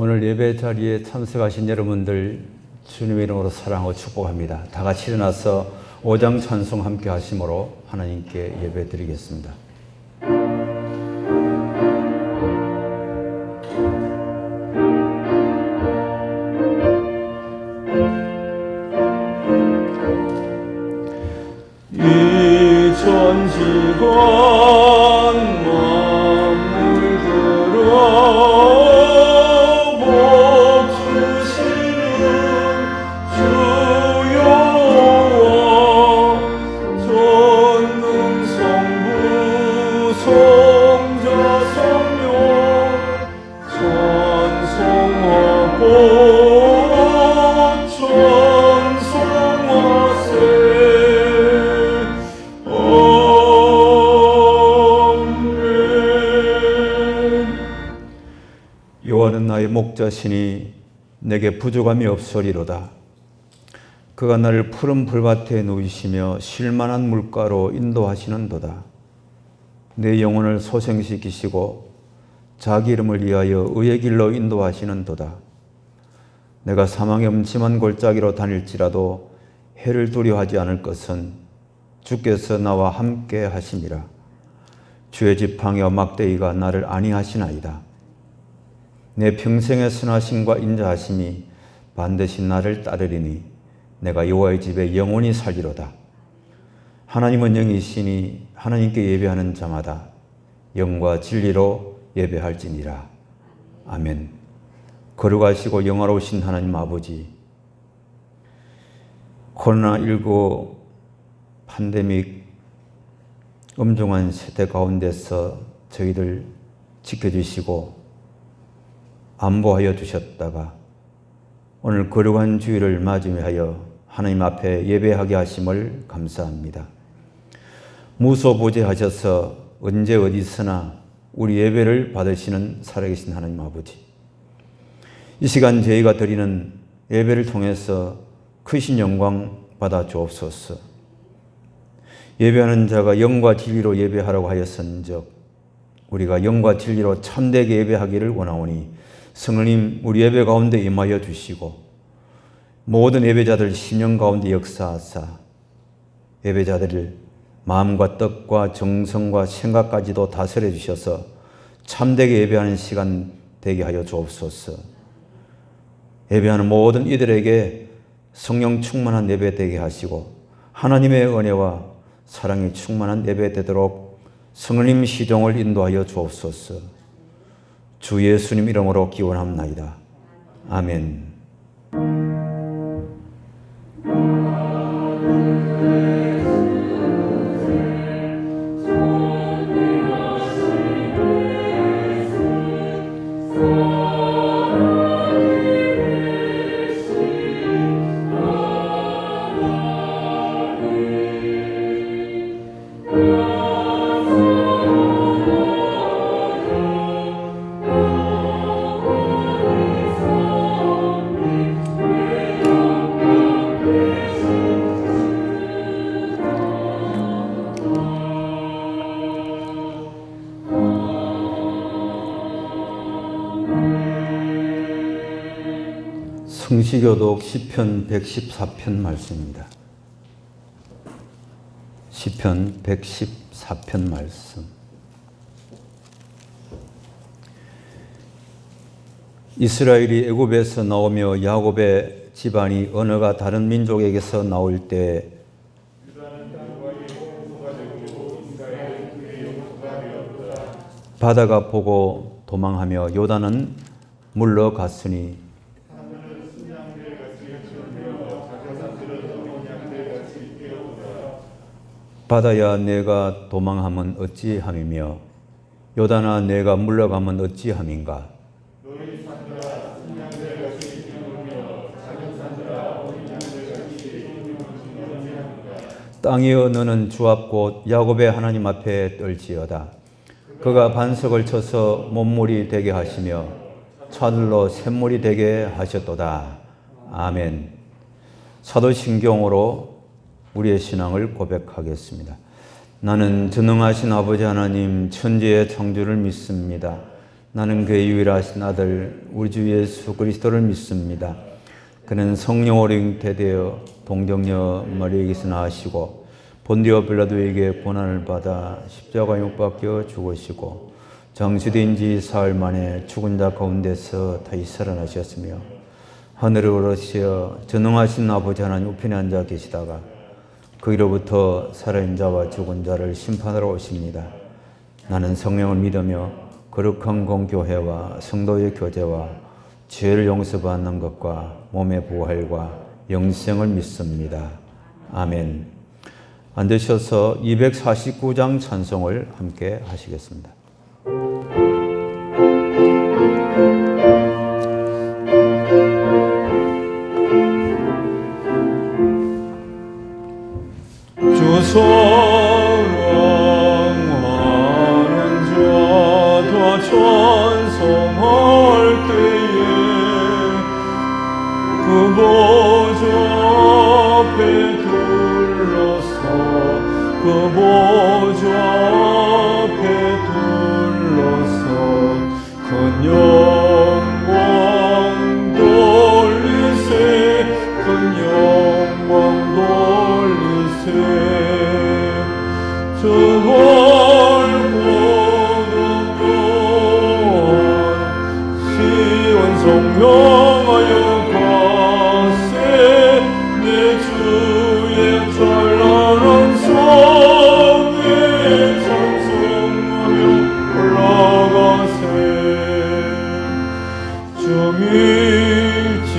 오늘 예배 자리에 참석하신 여러분들 주님의 이름으로 사랑하고 축복합니다. 다 같이 일어나서 5장 찬송 함께 하심으로 하나님께 예배 드리겠습니다. 이 전지관 만물들아 여호와는 나의 목자시니 내게 부족함이 없으리로다. 그가 나를 푸른 풀밭에 누이시며 쉴만한 물가로 인도하시는도다. 내 영혼을 소생시키시고 자기 이름을 위하여 의의 길로 인도하시는도다. 내가 사망의 음침한 골짜기로 다닐지라도 해를 두려워하지 않을 것은 주께서 나와 함께 하심이라. 주의 지팡이와 막대기가 나를 안위하시나이다. 내 평생의 선하심과 인자하심이 반드시 나를 따르리니 내가 여호와의 집에 영원히 살리로다. 하나님은 영이시니 하나님께 예배하는 자마다 영과 진리로 예배할지니라. 아멘. 거룩하시고 영화로우신 하나님 아버지, 코로나19 팬데믹 엄중한 세대 가운데서 저희들 지켜주시고 안보하여 주셨다가 오늘 거룩한 주일을 맞이하여 하나님 앞에 예배하게 하심을 감사합니다. 무소부재하셔서 언제 어디서나 우리 예배를 받으시는 살아계신 하나님 아버지, 이 시간 저희가 드리는 예배를 통해서 크신 영광 받아 주옵소서. 예배하는 자가 영과 진리로 예배하라고 하였은즉 우리가 영과 진리로 참되게 예배하기를 원하오니 성령님 우리 예배 가운데 임하여 주시고 모든 예배자들 심령 가운데 역사하사 예배자들을 마음과 뜻과 정성과 생각까지도 다스려 주셔서 참되게 예배하는 시간 되게 하여 주옵소서. 예배하는 모든 이들에게 성령 충만한 예배 되게 하시고 하나님의 은혜와 사랑이 충만한 예배 되도록 성령님 시종을 인도하여 주옵소서. 주 예수님 이름으로 기원합나이다. 아멘. 성시교독 시편 114편 말씀입니다. 시편 114편 말씀. 이스라엘이 애굽에서 나오며 야곱의 집안이 언어가 다른 민족에게서 나올 때 바다가 보고 도망하며 요단은 물러갔으니 바다야 내가 도망하면 어찌함이며 요단아 내가 물러가면 어찌함인가. 땅이여 너는 주 앞 곧 야곱의 하나님 앞에 떨지어다. 그가 반석을 쳐서 못물이 되게 하시며 차들로 샘물이 되게 하셨도다. 아멘. 사도신경으로 우리의 신앙을 고백하겠습니다. 나는 전능하신 아버지 하나님 천지의 창조를 믿습니다. 나는 그의 유일하신 아들 우리 주 예수 그리스도를 믿습니다. 그는 성령으로 잉태되어 동정녀 마리아에게서 나시고 본디오 빌라도에게 고난을 받아 십자가에 못 박혀 죽으시고 장수된 지 사흘 만에 죽은 자 가운데서 다시 살아나셨으며 하늘에 오르시어 전능하신 아버지 하나님 우편에 앉아 계시다가 거기로부터 살아있는 자와 죽은 자를 심판하러 오십니다. 나는 성령을 믿으며 거룩한 공교회와 성도의 교제와 죄를 용서받는 것과 몸의 부활과 영생을 믿습니다. 아멘. 앉으셔서 249장 찬송을 함께 하시겠습니다. 주 사랑하는 자 다 찬송할 때에 그 보좌 앞에 둘러서 그 보좌 앞에 둘러서 큰 영광 돌리세 큰 영광 돌리세 저 넓고 높은 시온 성령하여 가세 내 주의 찬란한 성에 찬송하며 올라가세 주 믿지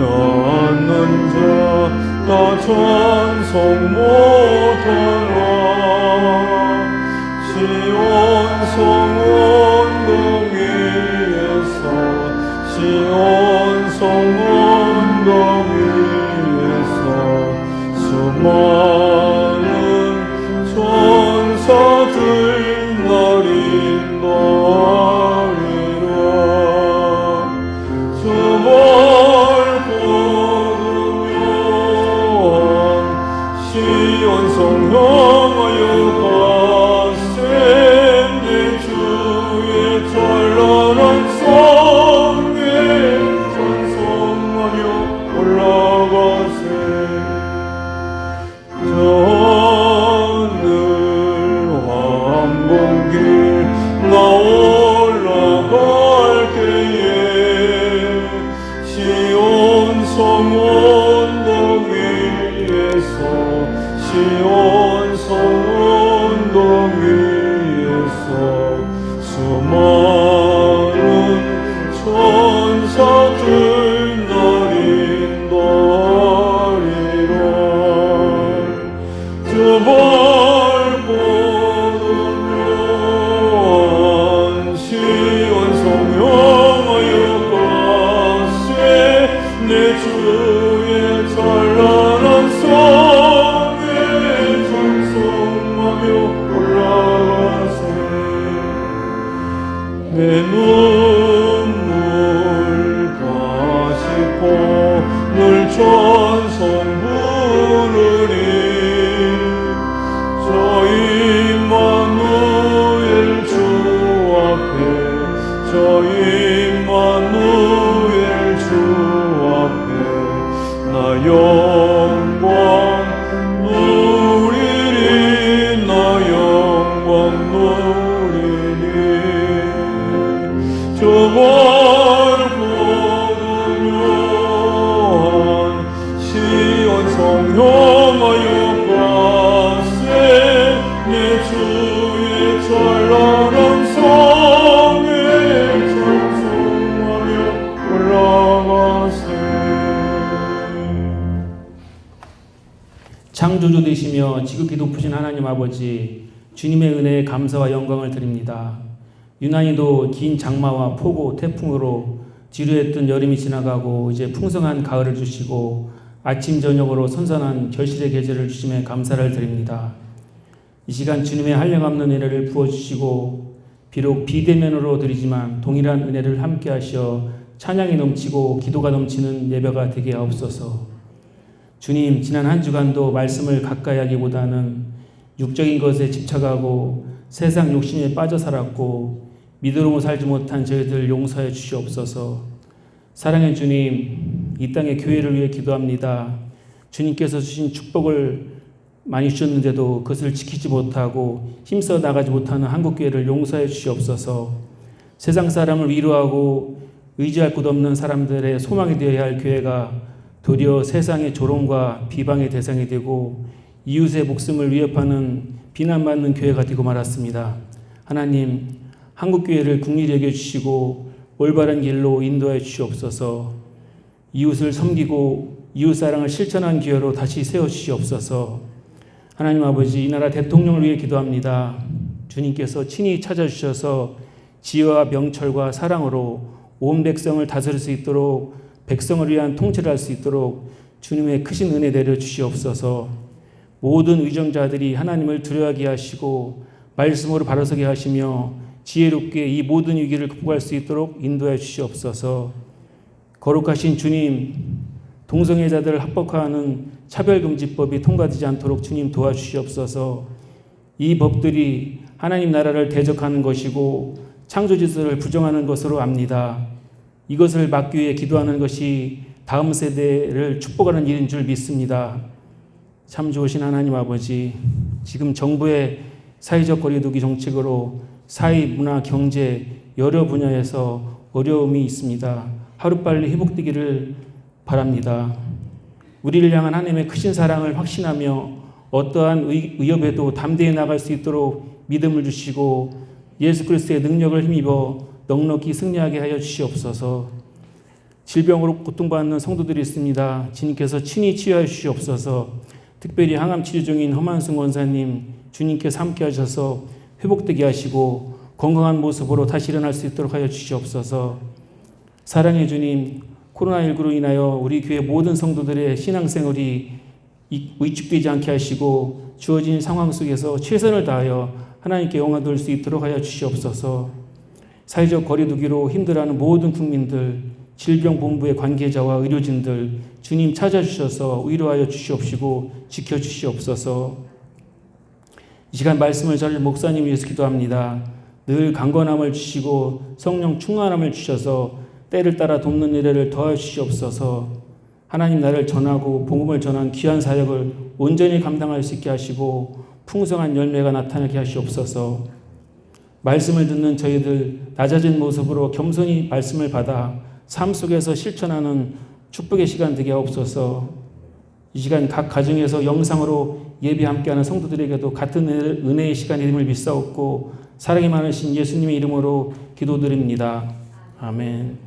않는 자 다 찬송 못하라 시온 성언동 위에서 시온 성언동 위에서 수많은 천사들 날인다리라 저 멀고 시온 성령하여 가세 내 주의 찬란한 성에 찬송하며 올라가세 저 하늘 황금길 나 올라갈 때에 시온 성원동 위에서 시온 성원동 위에서 수많은 천사들 날인다리라 저 밝고 높은 시온 성령하여 가세 내 주의 찬란한 성에 찬송하며 올라가세 내 눈물 가시고 늘 찬송 부르리 저 임마누엘 주 앞에 저 임마누엘 주 앞에 나 영광 누리리 나 영광 누리리 저 멀고 높은 시온 성령하여 가세 내 주의 찬란한 성에 찬송하며 올라가세 창조주 되시며 지극히 높으신 하나님 아버지 주님의 은혜에 감사와 영광을 드립니다. 유난히도 긴 장마와 폭우, 태풍으로 지루했던 여름이 지나가고 이제 풍성한 가을을 주시고 아침 저녁으로 선선한 결실의 계절을 주심에 감사를 드립니다. 이 시간 주님의 한량없는 은혜를 부어주시고 비록 비대면으로 드리지만 동일한 은혜를 함께 하셔 찬양이 넘치고 기도가 넘치는 예배가 되게 하옵소서. 주님, 지난 한 주간도 말씀을 가까이 하기보다는 육적인 것에 집착하고 세상 욕심에 빠져 살았고 믿음으로 살지 못한 저희들 용서해 주시옵소서. 사랑의 주님, 이 땅의 교회를 위해 기도합니다. 주님께서 주신 축복을 많이 주셨는데도 그것을 지키지 못하고 힘써 나가지 못하는 한국교회를 용서해 주시옵소서. 세상 사람을 위로하고 의지할 곳 없는 사람들의 소망이 되어야 할 교회가 도리어 세상의 조롱과 비방의 대상이 되고 이웃의 목숨을 위협하는 비난받는 교회가 되고 말았습니다. 하나님, 한국교회를 긍휼히 여겨주시고 올바른 길로 인도해 주시옵소서. 이웃을 섬기고 이웃사랑을 실천한 교회로 다시 세워주시옵소서. 하나님 아버지, 이 나라 대통령을 위해 기도합니다. 주님께서 친히 찾아주셔서 지혜와 명철과 사랑으로 온 백성을 다스릴 수 있도록 백성을 위한 통치를 할 수 있도록 주님의 크신 은혜 내려 주시옵소서. 모든 의정자들이 하나님을 두려워하게 하시고 말씀으로 바로서게 하시며 지혜롭게 이 모든 위기를 극복할 수 있도록 인도해 주시옵소서. 거룩하신 주님, 동성애자들을 합법화하는 차별금지법이 통과되지 않도록 주님 도와주시옵소서. 이 법들이 하나님 나라를 대적하는 것이고 창조질서를 부정하는 것으로 압니다. 이것을 막기 위해 기도하는 것이 다음 세대를 축복하는 일인 줄 믿습니다. 참 좋으신 하나님 아버지, 지금 정부의 사회적 거리두기 정책으로 사회, 문화, 경제 여러 분야에서 어려움이 있습니다. 하루빨리 회복되기를 바랍니다. 우리를 향한 하나님의 크신 사랑을 확신하며 어떠한 위협에도 담대히 나갈 수 있도록 믿음을 주시고 예수 그리스도의 능력을 힘입어 넉넉히 승리하게 하여 주시옵소서. 질병으로 고통받는 성도들이 있습니다. 주님께서 친히 치유하여 주시옵소서. 특별히 항암 치료 중인 허만순 권사님, 주님께서 함께 하셔서 회복되게 하시고 건강한 모습으로 다시 일어날 수 있도록 하여 주시옵소서. 사랑의 주님, 코로나19로 인하여 우리 교회 모든 성도들의 신앙생활이 위축되지 않게 하시고 주어진 상황 속에서 최선을 다하여 하나님께 영광 돌릴 수 있도록 하여 주시옵소서. 사회적 거리두기로 힘들어하는 모든 국민들, 질병본부의 관계자와 의료진들 주님 찾아주셔서 위로하여 주시옵시고 지켜주시옵소서. 이 시간 말씀을 전할 목사님 위해서 기도합니다. 늘 강건함을 주시고 성령 충만함을 주셔서 때를 따라 돕는 일을 더하여 주시옵소서. 하나님 나라를 전하고 복음을 전한 귀한 사역을 온전히 감당할 수 있게 하시고 풍성한 열매가 나타나게 하시옵소서. 말씀을 듣는 저희들 낮아진 모습으로 겸손히 말씀을 받아 삶 속에서 실천하는 축복의 시간 되게 하옵소서. 이 시간 각 가정에서 영상으로 예배 함께하는 성도들에게도 같은 은혜의 시간이 됨을 믿사옵고 사랑이 많으신 예수님의 이름으로 기도드립니다. 아멘.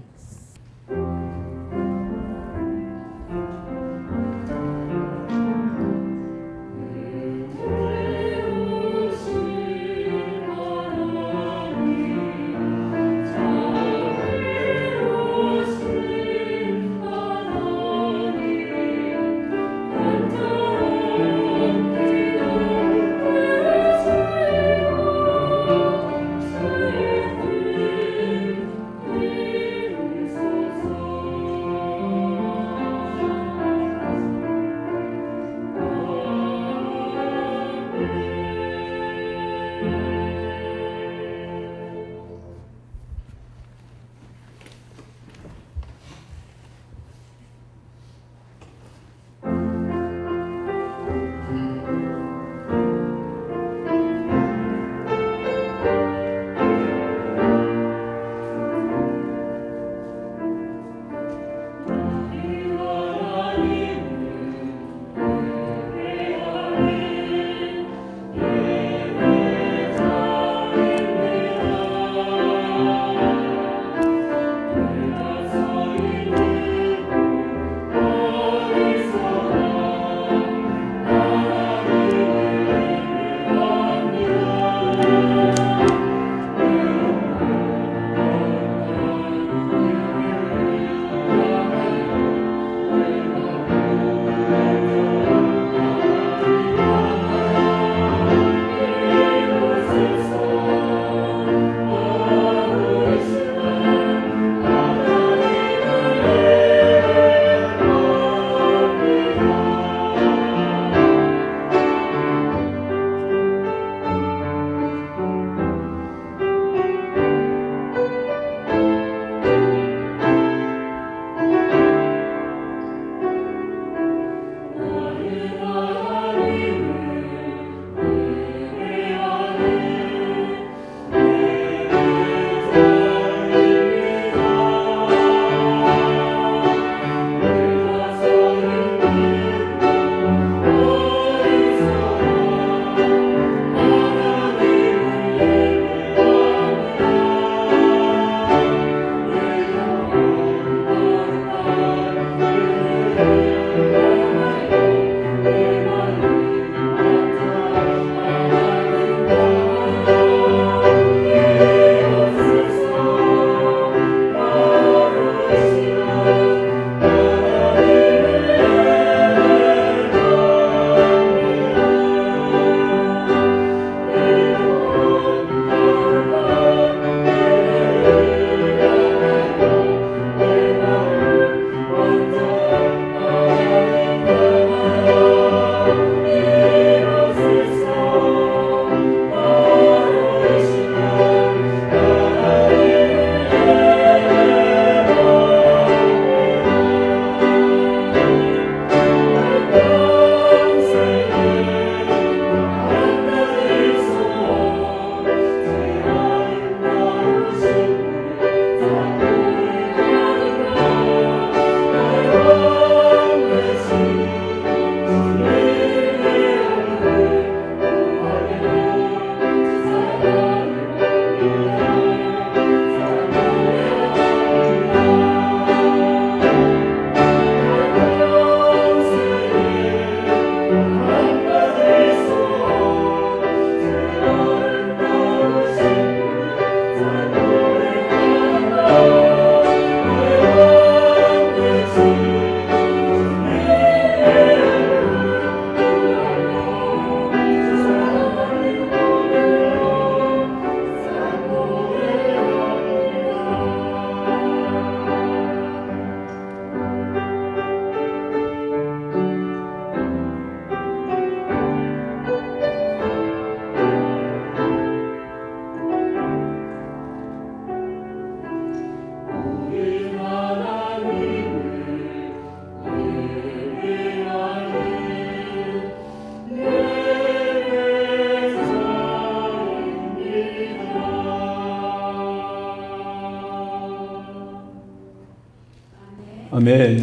아멘.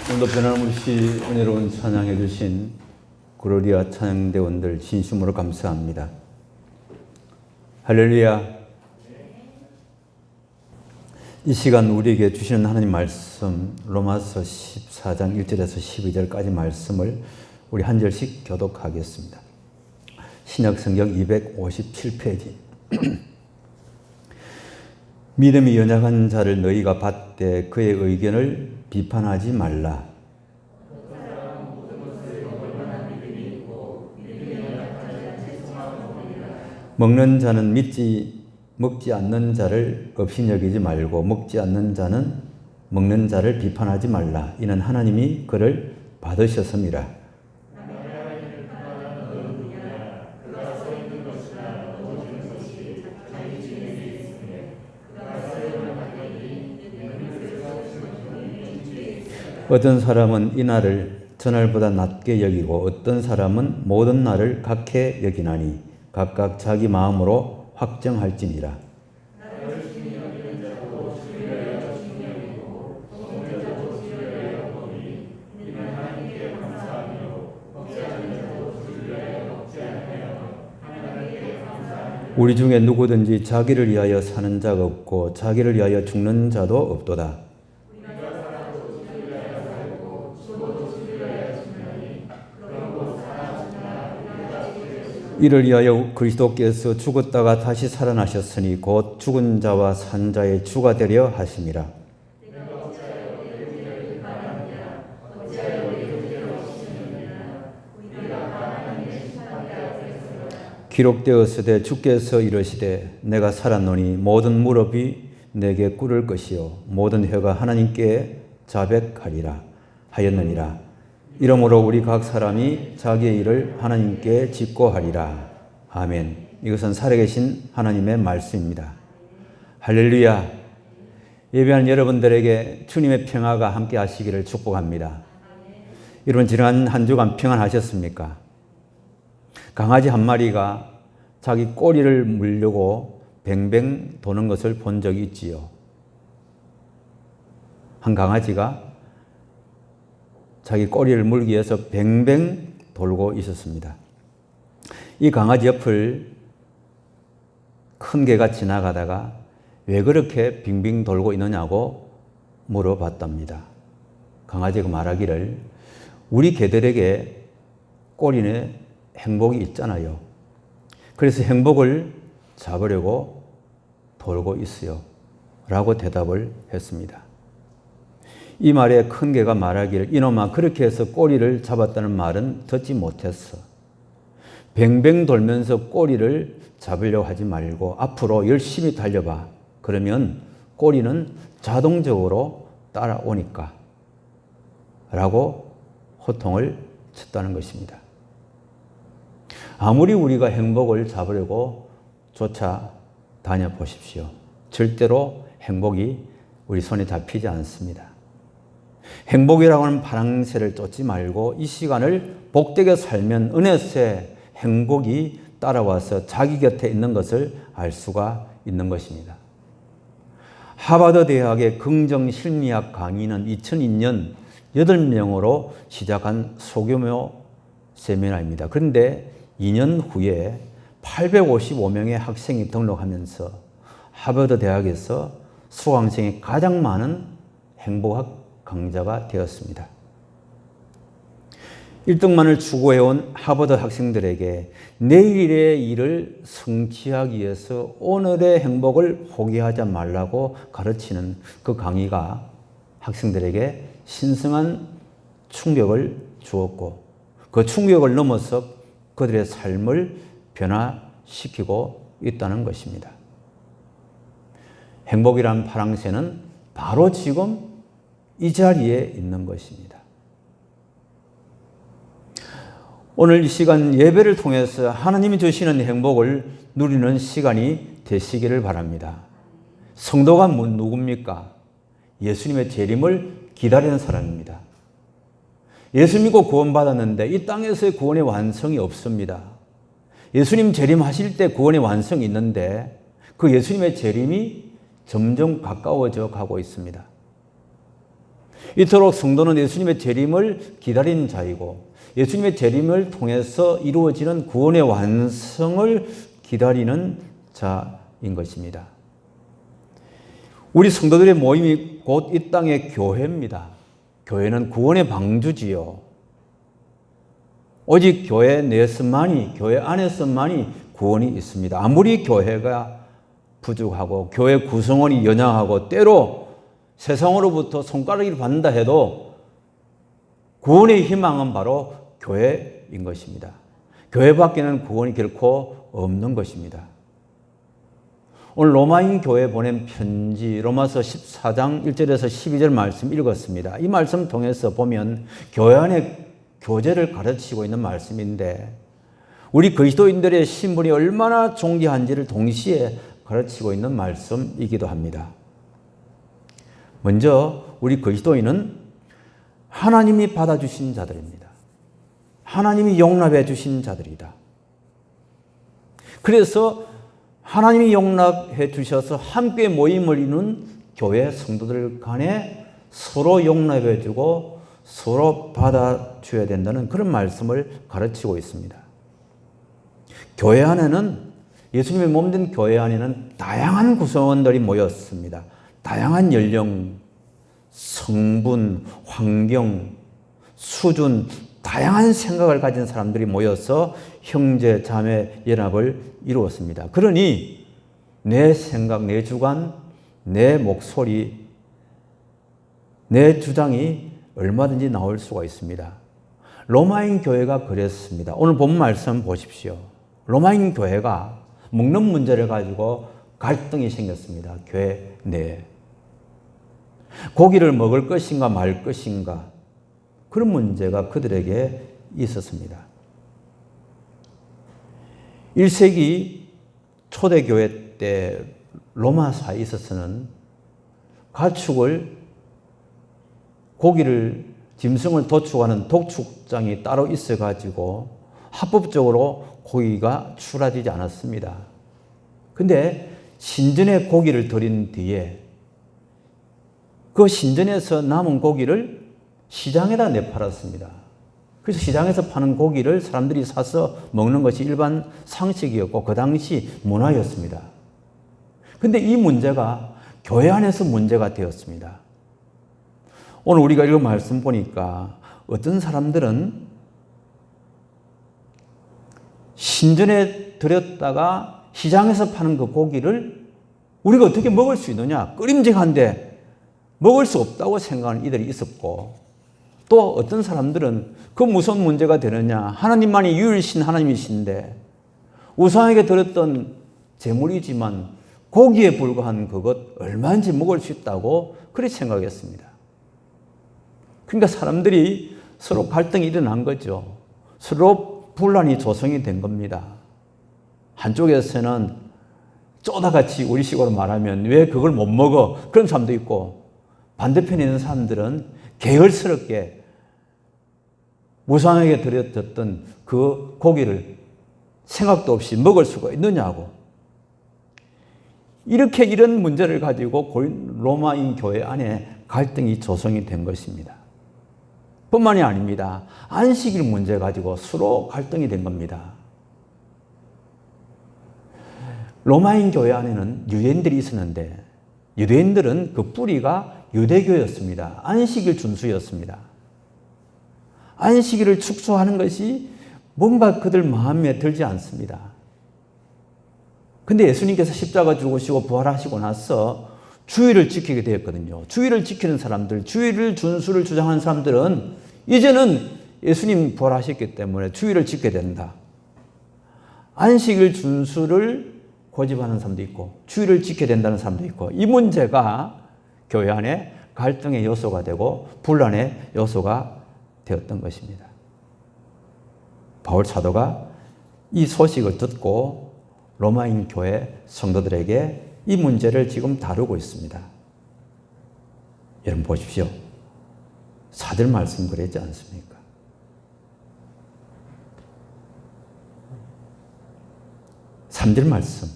오늘도 변함없이 은혜로운 찬양해 주신 gloria 찬양대원들 진심으로 감사합니다. 할렐루야. 이 시간 우리에게 주시는 하나님 말씀 로마서 14장 1절에서 12절까지 말씀을 우리 한 절씩 교독하겠습니다. 신약성경 257페이지. 믿음이 연약한 자를 너희가 받되 그의 의견을 비판하지 말라. 먹는 자는 먹지 않는 자를 업신여기지 말고 먹지 않는 자는 먹는 자를 비판하지 말라. 이는 하나님이 그를 받으셨음이라. 어떤 사람은 이 날을 전날보다 낮게 여기고 어떤 사람은 모든 날을 각해 여기나니 각각 자기 마음으로 확정할지니라. 우리 중에 누구든지 자기를 위하여 사는 자가 없고 자기를 위하여 죽는 자도 없도다. 이를 위하여 그리스도께서 죽었다가 다시 살아나셨으니 곧 죽은 자와 산 자의 주가 되려 하심이라. 기록되었으되 주께서 이르시되 내가 살았노니 모든 무릎이 내게 꿇을 것이요 모든 혀가 하나님께 자백하리라 하였느니라. 이러므로 우리 각 사람이 자기의 일을 하나님께 직고하리라. 아멘. 이것은 살아계신 하나님의 말씀입니다. 할렐루야. 예배하는 여러분들에게 주님의 평화가 함께 하시기를 축복합니다. 여러분 지난 한 주간 평안하셨습니까? 강아지 한 마리가 자기 꼬리를 물려고 뱅뱅 도는 것을 본 적이 있지요. 한 강아지가 자기 꼬리를 물기 위해서 뱅뱅 돌고 있었습니다. 이 강아지 옆을 큰 개가 지나가다가 왜 그렇게 빙빙 돌고 있느냐고 물어봤답니다. 강아지가 말하기를 우리 개들에게 꼬리에 행복이 있잖아요. 그래서 행복을 잡으려고 돌고 있어요. 라고 대답을 했습니다. 이 말에 큰 개가 말하기를 이놈아 그렇게 해서 꼬리를 잡았다는 말은 듣지 못했어. 뱅뱅 돌면서 꼬리를 잡으려고 하지 말고 앞으로 열심히 달려봐. 그러면 꼬리는 자동적으로 따라오니까. 라고 호통을 쳤다는 것입니다. 아무리 우리가 행복을 잡으려고 쫓아다녀 보십시오. 절대로 행복이 우리 손에 잡히지 않습니다. 행복이라고 하는 파랑새를 쫓지 말고 이 시간을 복되게 살면 은혜새 행복이 따라와서 자기 곁에 있는 것을 알 수가 있는 것입니다. 하버드 대학의 긍정심리학 강의는 2002년 8명으로 시작한 소규모 세미나입니다. 그런데 2년 후에 855명의 학생이 등록하면서 하버드 대학에서 수강생이 가장 많은 행복학 강자가 되었습니다. 1등만을 추구해온 하버드 학생들에게 내일의 일을 성취하기 위해서 오늘의 행복을 포기하지 말라고 가르치는 그 강의가 학생들에게 신성한 충격을 주었고 그 충격을 넘어서 그들의 삶을 변화시키고 있다는 것입니다. 행복이란 파랑새는 바로 지금 이 자리에 있는 것입니다. 오늘 이 시간 예배를 통해서 하나님이 주시는 행복을 누리는 시간이 되시기를 바랍니다. 성도가 누굽니까? 예수님의 재림을 기다리는 사람입니다. 예수 믿고 구원받았는데 이 땅에서의 구원의 완성이 없습니다. 예수님 재림하실 때 구원의 완성이 있는데 그 예수님의 재림이 점점 가까워져 가고 있습니다. 이토록 성도는 예수님의 재림을 기다리는 자이고 예수님의 재림을 통해서 이루어지는 구원의 완성을 기다리는 자인 것입니다. 우리 성도들의 모임이 곧 이 땅의 교회입니다. 교회는 구원의 방주지요. 오직 교회 내에서만이, 교회 안에서만이 구원이 있습니다. 아무리 교회가 부족하고 교회 구성원이 연약하고 때로 세상으로부터 손가락을 받는다 해도 구원의 희망은 바로 교회인 것입니다. 교회 밖에는 구원이 결코 없는 것입니다. 오늘 로마인 교회에 보낸 편지 로마서 14장 1절에서 12절 말씀 읽었습니다. 이 말씀 통해서 보면 교회 안에 교제를 가르치고 있는 말씀인데 우리 그리스도인들의 신분이 얼마나 존귀한지를 동시에 가르치고 있는 말씀이기도 합니다. 먼저 우리 그리스도인은 하나님이 받아주신 자들입니다. 하나님이 용납해 주신 자들이다. 그래서 하나님이 용납해 주셔서 함께 모임을 이루는 교회 성도들 간에 서로 용납해 주고 서로 받아줘야 된다는 그런 말씀을 가르치고 있습니다. 교회 안에는 예수님의 몸된 교회 안에는 다양한 구성원들이 모였습니다. 다양한 연령, 성분, 환경, 수준, 다양한 생각을 가진 사람들이 모여서 형제, 자매 연합을 이루었습니다. 그러니 내 생각, 내 주관, 내 목소리, 내 주장이 얼마든지 나올 수가 있습니다. 로마인 교회가 그랬습니다. 오늘 본 말씀 보십시오. 로마인 교회가 먹는 문제를 가지고 갈등이 생겼습니다. 교회 내에. 고기를 먹을 것인가 말 것인가 그런 문제가 그들에게 있었습니다. 1세기 초대교회 때 로마사에 있어서는 가축을 고기를 짐승을 도축하는 독축장이 따로 있어가지고 합법적으로 고기가 출하되지 않았습니다. 근데 신전에 고기를 드린 뒤에 그 신전에서 남은 고기를 시장에다 내팔았습니다. 그래서 시장에서 파는 고기를 사람들이 사서 먹는 것이 일반 상식이었고 그 당시 문화였습니다. 근데 이 문제가 교회 안에서 문제가 되었습니다. 오늘 우리가 이거 말씀 보니까 어떤 사람들은 신전에 들였다가 시장에서 파는 그 고기를 우리가 어떻게 먹을 수 있느냐? 끄림직한데 먹을 수 없다고 생각하는 이들이 있었고 또 어떤 사람들은 그 무슨 문제가 되느냐? 하나님만이 유일신 하나님이신데 우상에게 드렸던 제물이지만 고기에 불과한 그것 얼마인지 먹을 수 있다고 그렇게 생각했습니다. 그러니까 사람들이 서로 갈등이 일어난 거죠. 서로 분란이 조성이 된 겁니다. 한쪽에서는 쪼다같이 우리식으로 말하면 왜 그걸 못 먹어? 그런 사람도 있고 반대편에 있는 사람들은 게을스럽게 우상에게 드렸던 그 고기를 생각도 없이 먹을 수가 있느냐고. 이렇게 이런 문제를 가지고 로마인 교회 안에 갈등이 조성이 된 것입니다. 뿐만이 아닙니다. 안식일 문제 가지고 서로 갈등이 된 겁니다. 로마인 교회 안에는 유대인들이 있었는데 유대인들은 그 뿌리가 유대교였습니다. 안식일 준수였습니다. 안식일을 축소하는 것이 뭔가 그들 마음에 들지 않습니다. 근데 예수님께서 십자가 죽으시고 부활하시고 나서 주일을 지키게 되었거든요. 주일을 지키는 사람들, 주일을 준수를 주장하는 사람들은 이제는 예수님 부활하셨기 때문에 주일을 지켜야 된다. 안식일 준수를 고집하는 사람도 있고 주일을 지켜야 된다는 사람도 있고 이 문제가 교회 안에 갈등의 요소가 되고 분란의 요소가 되었던 것입니다. 바울 사도가 이 소식을 듣고 로마인 교회 성도들에게 이 문제를 지금 다루고 있습니다. 여러분 보십시오. 4절 말씀 그랬지 않습니까? (3절) 말씀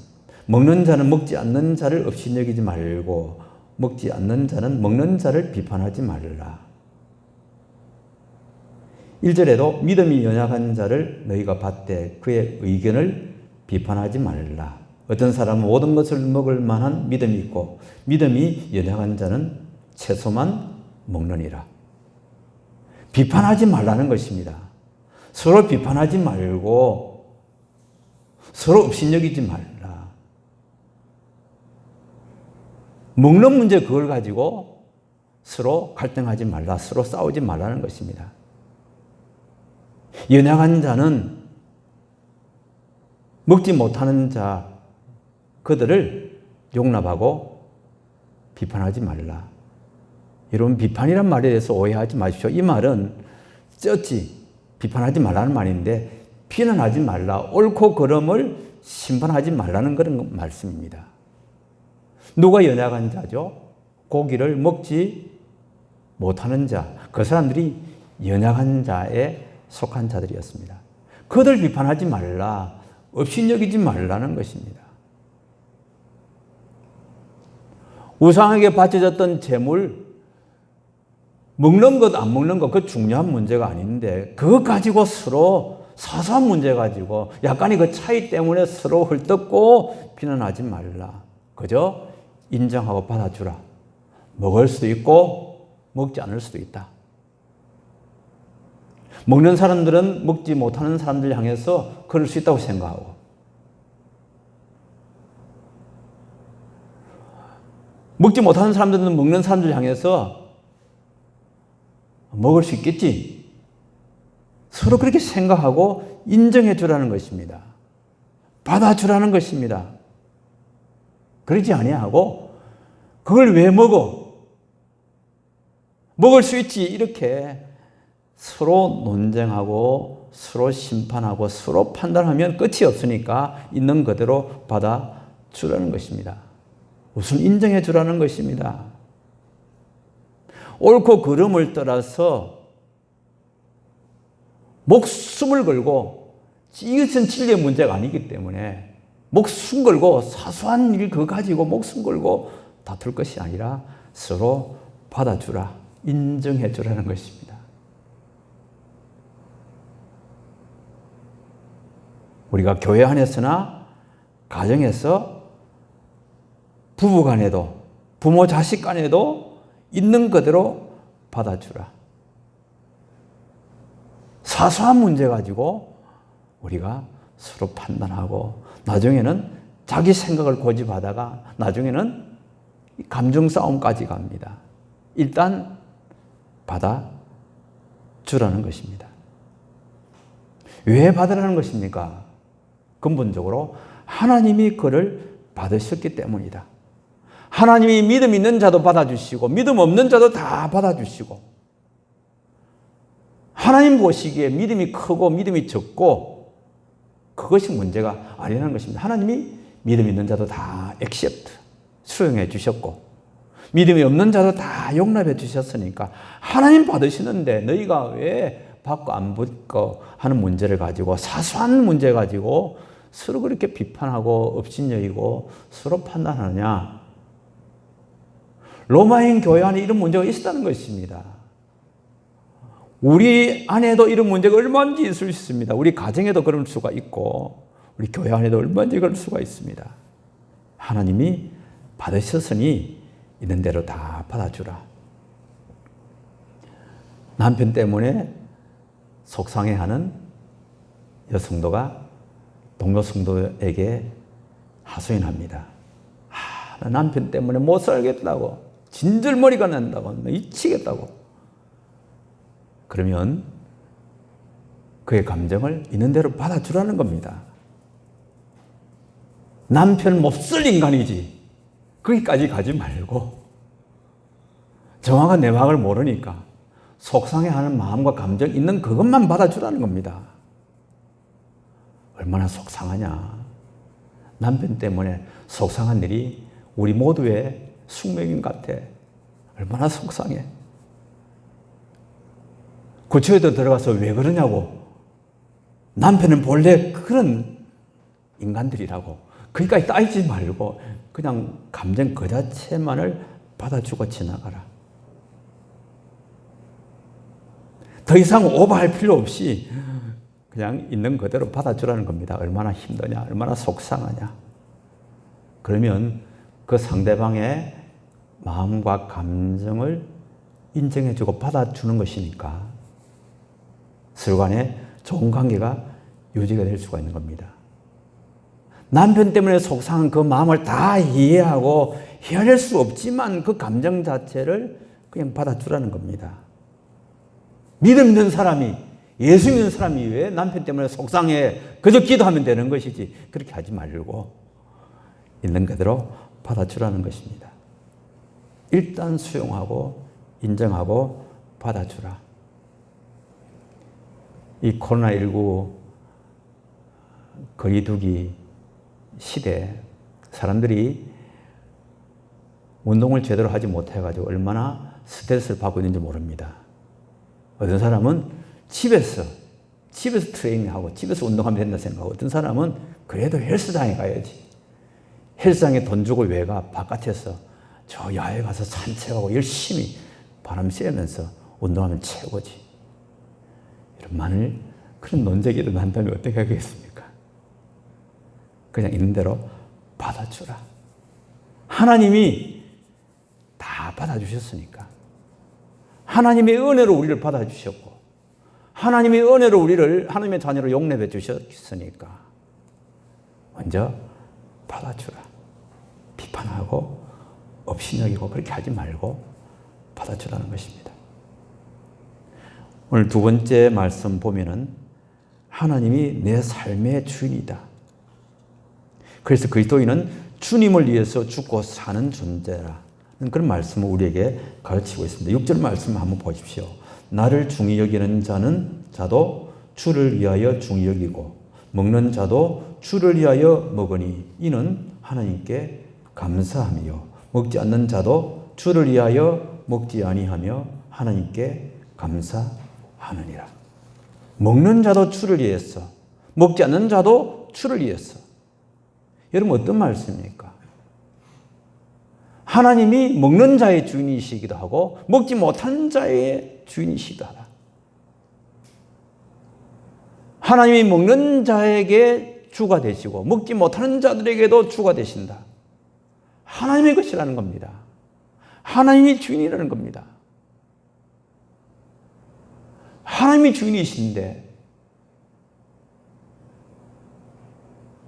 먹는 자는 먹지 않는 자를 없이 여기지 말고 먹지 않는 자는 먹는 자를 비판하지 말라. 1절에도 믿음이 연약한 자를 너희가 받되 그의 의견을 비판하지 말라. 어떤 사람은 모든 것을 먹을 만한 믿음이 있고 믿음이 연약한 자는 채소만 먹느니라. 비판하지 말라는 것입니다. 서로 비판하지 말고 서로 업신여기지 말라. 먹는 문제 그걸 가지고 서로 갈등하지 말라. 서로 싸우지 말라는 것입니다. 연약한 자는 먹지 못하는 자 그들을 용납하고 비판하지 말라. 여러분 비판이란 말에 대해서 오해하지 마십시오. 이 말은 쩌지 비판하지 말라는 말인데 비난하지 말라. 옳고 그름을 심판하지 말라는 그런 말씀입니다. 누가 연약한 자죠? 고기를 먹지 못하는 자. 그 사람들이 연약한 자에 속한 자들이었습니다. 그들 비판하지 말라. 업신여기지 말라는 것입니다. 우상에게 바쳐졌던 재물, 먹는 것 안 먹는 것 그 중요한 문제가 아닌데 그것 가지고 서로 사소한 문제 가지고 약간의 그 차이 때문에 서로 헐뜯고 비난하지 말라. 그저 인정하고 받아주라. 먹을 수도 있고 먹지 않을 수도 있다. 먹는 사람들은 먹지 못하는 사람들 향해서 그럴 수 있다고 생각하고 먹지 못하는 사람들은 먹는 사람들 향해서 먹을 수 있겠지. 서로 그렇게 생각하고 인정해 주라는 것입니다. 받아주라는 것입니다. 그러지 아니하고 그걸 왜 먹어? 먹을 수 있지. 이렇게 서로 논쟁하고 서로 심판하고 서로 판단하면 끝이 없으니까 있는 그대로 받아주라는 것입니다. 우선 인정해 주라는 것입니다. 옳고 그름을 떠나서 목숨을 걸고 이것은 진리의 문제가 아니기 때문에 목숨 걸고 사소한 일 그거 가지고 목숨 걸고 다툴 것이 아니라 서로 받아주라. 인정해 주라는 것입니다. 우리가 교회 안에서나 가정에서 부부 간에도 부모 자식 간에도 있는 그대로 받아주라. 사소한 문제 가지고 우리가 서로 판단하고 나중에는 자기 생각을 고집하다가 나중에는 감정 싸움까지 갑니다. 일단 받아주라는 것입니다. 왜 받으라는 것입니까? 근본적으로 하나님이 그를 받으셨기 때문이다. 하나님이 믿음 있는 자도 받아주시고 믿음 없는 자도 다 받아주시고 하나님 보시기에 믿음이 크고 믿음이 적고 그것이 문제가 아니라는 것입니다. 하나님이 믿음 있는 자도 다 액셉트, 수용해 주셨고 믿음이 없는 자도 다 용납해 주셨으니까 하나님 받으시는데 너희가 왜 받고 안 받고 하는 문제를 가지고 사소한 문제 가지고 서로 그렇게 비판하고 업신여기고 서로 판단하느냐. 로마인 교회 안에 이런 문제가 있었다는 것입니다. 우리 안에도 이런 문제가 얼마든지 있을 수 있습니다. 우리 가정에도 그럴 수가 있고 우리 교회 안에도 얼마든지 그럴 수가 있습니다. 하나님이 받으셨으니 있는 대로 다 받아주라. 남편 때문에 속상해하는 여성도가 동료 성도에게 하소연합니다. 나 남편 때문에 못 살겠다고, 진절머리가 난다고, 미치겠다고. 그러면 그의 감정을 있는 대로 받아주라는 겁니다. 남편 몹쓸 인간이지. 거기까지 가지 말고 정확한 내막을 모르니까 속상해하는 마음과 감정 있는 그것만 받아주라는 겁니다. 얼마나 속상하냐. 남편 때문에 속상한 일이 우리 모두의 숙명인 같아. 얼마나 속상해. 구치소에도 들어가서 왜 그러냐고. 남편은 본래 그런 인간들이라고. 거기까지 따지지 말고 그냥 감정 그 자체만을 받아주고 지나가라. 더 이상 오버할 필요 없이 그냥 있는 그대로 받아주라는 겁니다. 얼마나 힘드냐, 얼마나 속상하냐. 그러면 그 상대방의 마음과 감정을 인정해주고 받아주는 것이니까 서로 간에 좋은 관계가 유지가 될 수가 있는 겁니다. 남편 때문에 속상한 그 마음을 다 이해하고 헤아릴 수 없지만 그 감정 자체를 그냥 받아주라는 겁니다. 믿음 있는 사람이, 예수 믿는 사람이 왜 남편 때문에 속상해? 그저 기도하면 되는 것이지. 그렇게 하지 말고 있는 그대로 받아주라는 것입니다. 일단 수용하고 인정하고 받아주라. 이 코로나19 거리두기 시대에 사람들이 운동을 제대로 하지 못해가지고 얼마나 스트레스를 받고 있는지 모릅니다. 어떤 사람은 집에서 트레이닝하고 집에서 운동하면 된다 생각하고, 어떤 사람은 그래도 헬스장에 가야지. 헬스장에 돈 주고 왜 가? 바깥에서 저 야외 가서 산책하고 열심히 바람 쐬면서 운동하면 최고지. 이런 만일 그런 논쟁이 일어난다면 어떻게 하겠습니까? 그냥 있는 대로 받아주라. 하나님이 다 받아주셨으니까. 하나님의 은혜로 우리를 받아주셨고, 하나님의 은혜로 우리를 하나님의 자녀로 용납해 주셨으니까 먼저 받아주라. 비판하고 업신여기고 그렇게 하지 말고 받아주라는 것입니다. 오늘 두 번째 말씀 보면은 하나님이 내 삶의 주인이다. 그래서 그리스도인은 주님을 위해서 죽고 사는 존재라는 그런 말씀을 우리에게 가르치고 있습니다. 6절 말씀 한번 보십시오. 나를 중히 여기는 자도 주를 위하여 중히 여기고 먹는 자도 주를 위하여 먹으니 이는 하나님께 감사함이요. 먹지 않는 자도 주를 위하여 먹지 아니하며 하나님께 감사하느니라. 먹는 자도 주를 위해서, 먹지 않는 자도 주를 위해서. 여러분 어떤 말씀입니까? 하나님이 먹는 자의 주인이시기도 하고 먹지 못한 자의 주인이시기도 하다. 하나님이 먹는 자에게 주가 되시고 먹지 못하는 자들에게도 주가 되신다. 하나님의 것이라는 겁니다. 하나님이 주인이라는 겁니다. 하나님이 주인이신데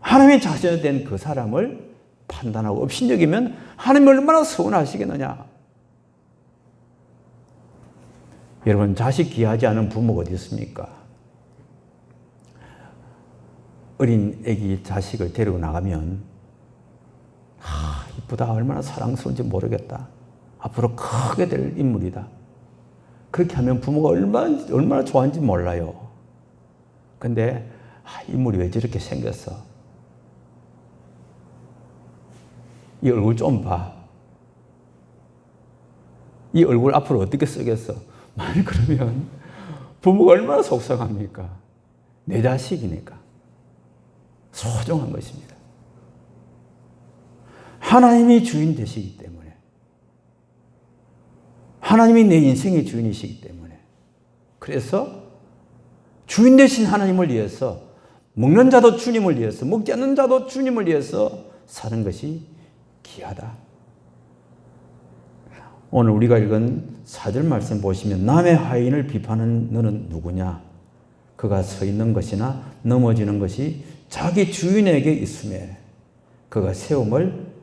하나님의 자신이 된 그 사람을 판단하고 업신여기면 하나님이 얼마나 서운하시겠느냐. 여러분, 자식 귀하지 않은 부모가 어디 있습니까? 어린 애기 자식을 데리고 나가면 이쁘다, 얼마나 사랑스러운지 모르겠다, 앞으로 크게 될 인물이다, 그렇게 하면 부모가 얼마나 좋아하는지 몰라요. 근데 인물이 왜 저렇게 생겼어? 이 얼굴 좀 봐. 이 얼굴 앞으로 어떻게 쓰겠어? 만약 그러면 부모가 얼마나 속상합니까? 내 자식이니까. 소중한 것입니다. 하나님이 주인 되시기 때문에, 하나님이 내 인생의 주인이시기 때문에, 그래서 주인 되신 하나님을 위해서, 먹는 자도 주님을 위해서, 먹지 않는 자도 주님을 위해서 사는 것이 귀하다. 오늘 우리가 읽은 4절 말씀 보시면 남의 하인을 비판하는 너는 누구냐? 그가 서 있는 것이나 넘어지는 것이 자기 주인에게 있음에 그가 세움을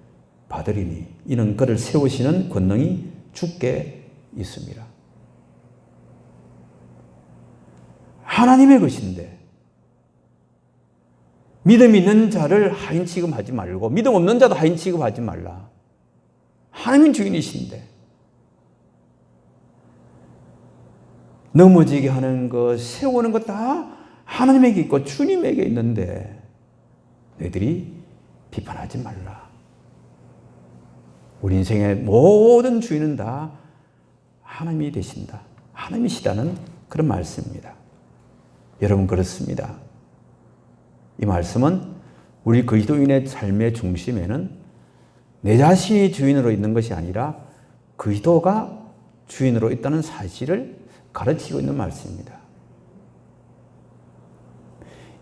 받으리니 이는 그를 세우시는 권능이 주께 있습니다. 하나님의 것인데 믿음 있는 자를 하인 취급하지 말고 믿음 없는 자도 하인 취급하지 말라. 하나님이 주인이신데 넘어지게 하는 것, 세우는 것 다 하나님에게 있고 주님에게 있는데 너희들이 비판하지 말라. 우리 인생의 모든 주인은 다 하나님이 되신다. 하나님이시다는 그런 말씀입니다. 여러분 그렇습니다. 이 말씀은 우리 그리스도인의 삶의 중심에는 내 자신이 주인으로 있는 것이 아니라 그리스도가 주인으로 있다는 사실을 가르치고 있는 말씀입니다.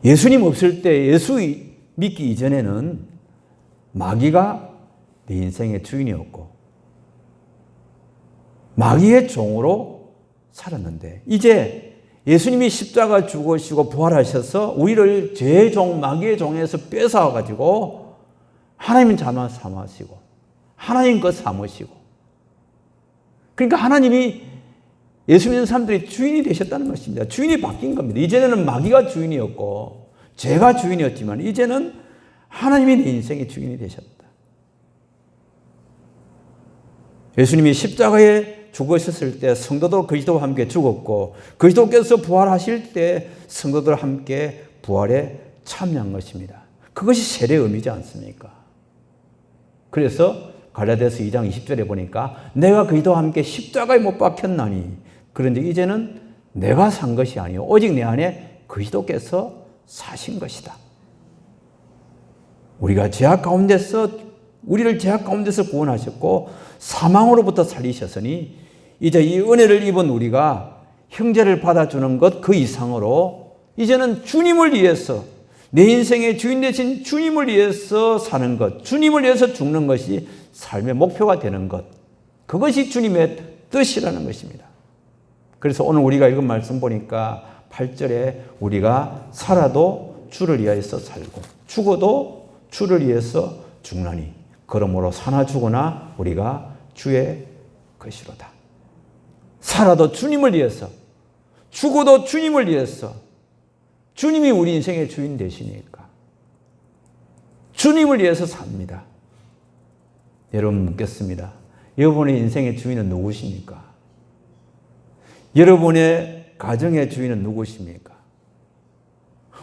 예수님 없을 때, 예수 믿기 이전에는 마귀가 내 인생의 주인이었고 마귀의 종으로 살았는데, 이제 예수님이 십자가 죽으시고 부활하셔서 우리를 죄의 종, 마귀의 종에서 뺏어와가지고 하나님 자만 삼으시고 하나님 것 삼으시고, 그러니까 하나님이 예수 믿는 사람들이 주인이 되셨다는 것입니다. 주인이 바뀐 겁니다. 이제는 마귀가 주인이었고 죄가 주인이었지만 이제는 하나님이 내 인생의 주인이 되셨다. 예수님이 십자가에 죽으셨을 때 성도도 그리스도와 함께 죽었고, 그리스도께서 부활하실 때 성도들과 함께 부활에 참여한 것입니다. 그것이 세례의 의미지 않습니까? 그래서 갈라디아서 2장 20절에 보니까 내가 그리스도와 함께 십자가에 못 박혔나니, 그런데 이제는 내가 산 것이 아니요 오직 내 안에 그리스도께서 사신 것이다. 우리를 죄악 가운데서 구원하셨고 사망으로부터 살리셨으니 이제 이 은혜를 입은 우리가 형제를 받아주는 것 그 이상으로 이제는 주님을 위해서, 내 인생의 주인 되신 주님을 위해서 사는 것, 주님을 위해서 죽는 것이 삶의 목표가 되는 것, 그것이 주님의 뜻이라는 것입니다. 그래서 오늘 우리가 읽은 말씀 보니까 8절에 우리가 살아도 주를 위하여서 살고 죽어도 주를 위해서 죽나니 그러므로 사나 죽으나 우리가 주의 것이로다. 살아도 주님을 위해서, 죽어도 주님을 위해서, 주님이 우리 인생의 주인 되시니까 주님을 위해서 삽니다. 여러분 묻겠습니다. 여러분의 인생의 주인은 누구십니까? 여러분의 가정의 주인은 누구십니까?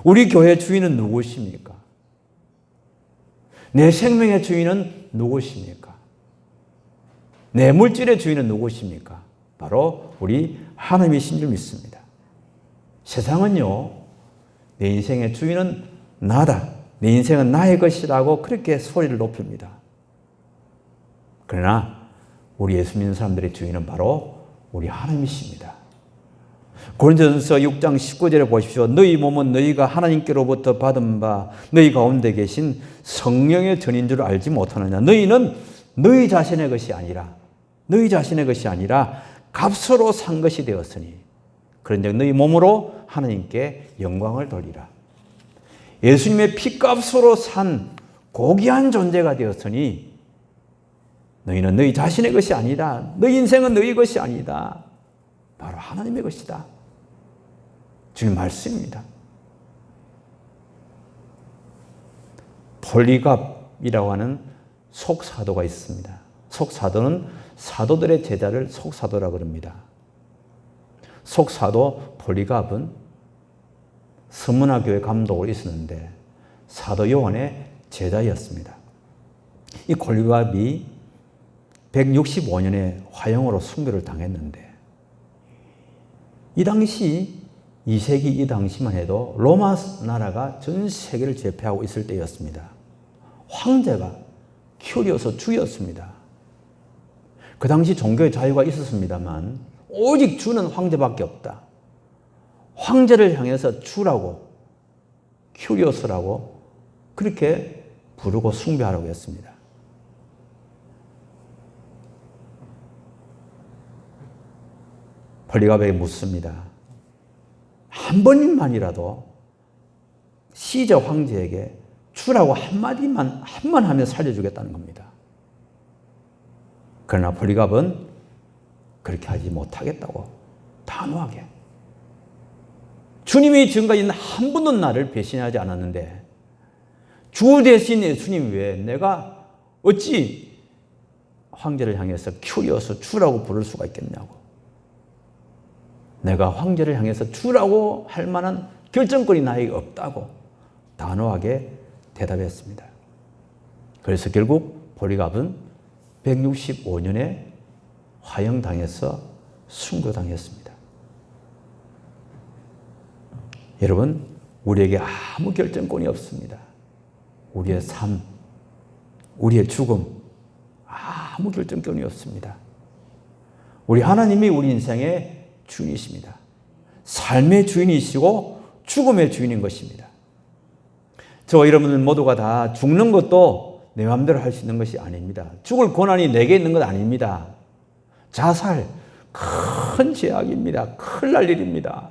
우리 교회 주인은 누구십니까? 내 생명의 주인은 누구십니까? 내 물질의 주인은 누구십니까? 바로 우리 하나님이신 줄 믿습니다. 세상은요, 내 인생의 주인은 나다, 내 인생은 나의 것이라고 그렇게 소리를 높입니다. 그러나 우리 예수 믿는 사람들의 주인은 바로 우리 하나님이십니다. 고린도전서 6장 19절에 보십시오. 너희 몸은 너희가 하나님께로부터 받은 바 너희 가운데 계신 성령의 전인 줄 알지 못하느냐. 너희는 너희 자신의 것이 아니라 값으로 산 것이 되었으니 그런즉 너희 몸으로 하나님께 영광을 돌리라. 예수님의 피값으로 산 고귀한 존재가 되었으니 너희는 너희 자신의 것이 아니라, 너희 인생은 너희 것이 아니다, 바로 하나님의 것이다. 주님 말씀입니다. 폴리갑이라고 하는 속사도가 있습니다. 속사도는 사도들의 제자를 속사도라고 그럽니다. 속사도 폴리갑은 서문화 교회 감독으로 있었는데 사도 요한의 제자였습니다. 이 폴리갑이 165년에 화형으로 순교를 당했는데, 이 당시 2세기 이 당시만 해도 로마 나라가 전 세계를 제패하고 있을 때였습니다. 황제가 큐리오스 주였습니다. 그 당시 종교의 자유가 있었습니다만 오직 주는 황제밖에 없다. 황제를 향해서 주라고, 큐리오스라고 그렇게 부르고 숭배하라고 했습니다. 폴리갑에게 묻습니다. 한 번만이라도 시저 황제에게 주라고 한번 하면 살려주겠다는 겁니다. 그러나 폴리갑은 그렇게 하지 못하겠다고 단호하게. 주님이 지금까지 한 번도 나를 배신하지 않았는데 주 대신 예수님 외에 내가 어찌 황제를 향해서 큐리오스 주라고 부를 수가 있겠냐고. 내가 황제를 향해서 주라고 할 만한 결정권이 나에게 없다고 단호하게 대답했습니다. 그래서 결국 폴리갑은 165년에 화형당해서 순교당했습니다. 여러분, 우리에게 아무 결정권이 없습니다. 우리의 삶, 우리의 죽음, 아무 결정권이 없습니다. 우리 하나님이 우리 인생의 주인이십니다. 삶의 주인이시고 죽음의 주인인 것입니다. 저와 여러분들 모두가 다 죽는 것도 내 마음대로 할 수 있는 것이 아닙니다. 죽을 권한이 내게 있는 것 아닙니다. 자살, 큰 죄악입니다. 큰일 날 일입니다.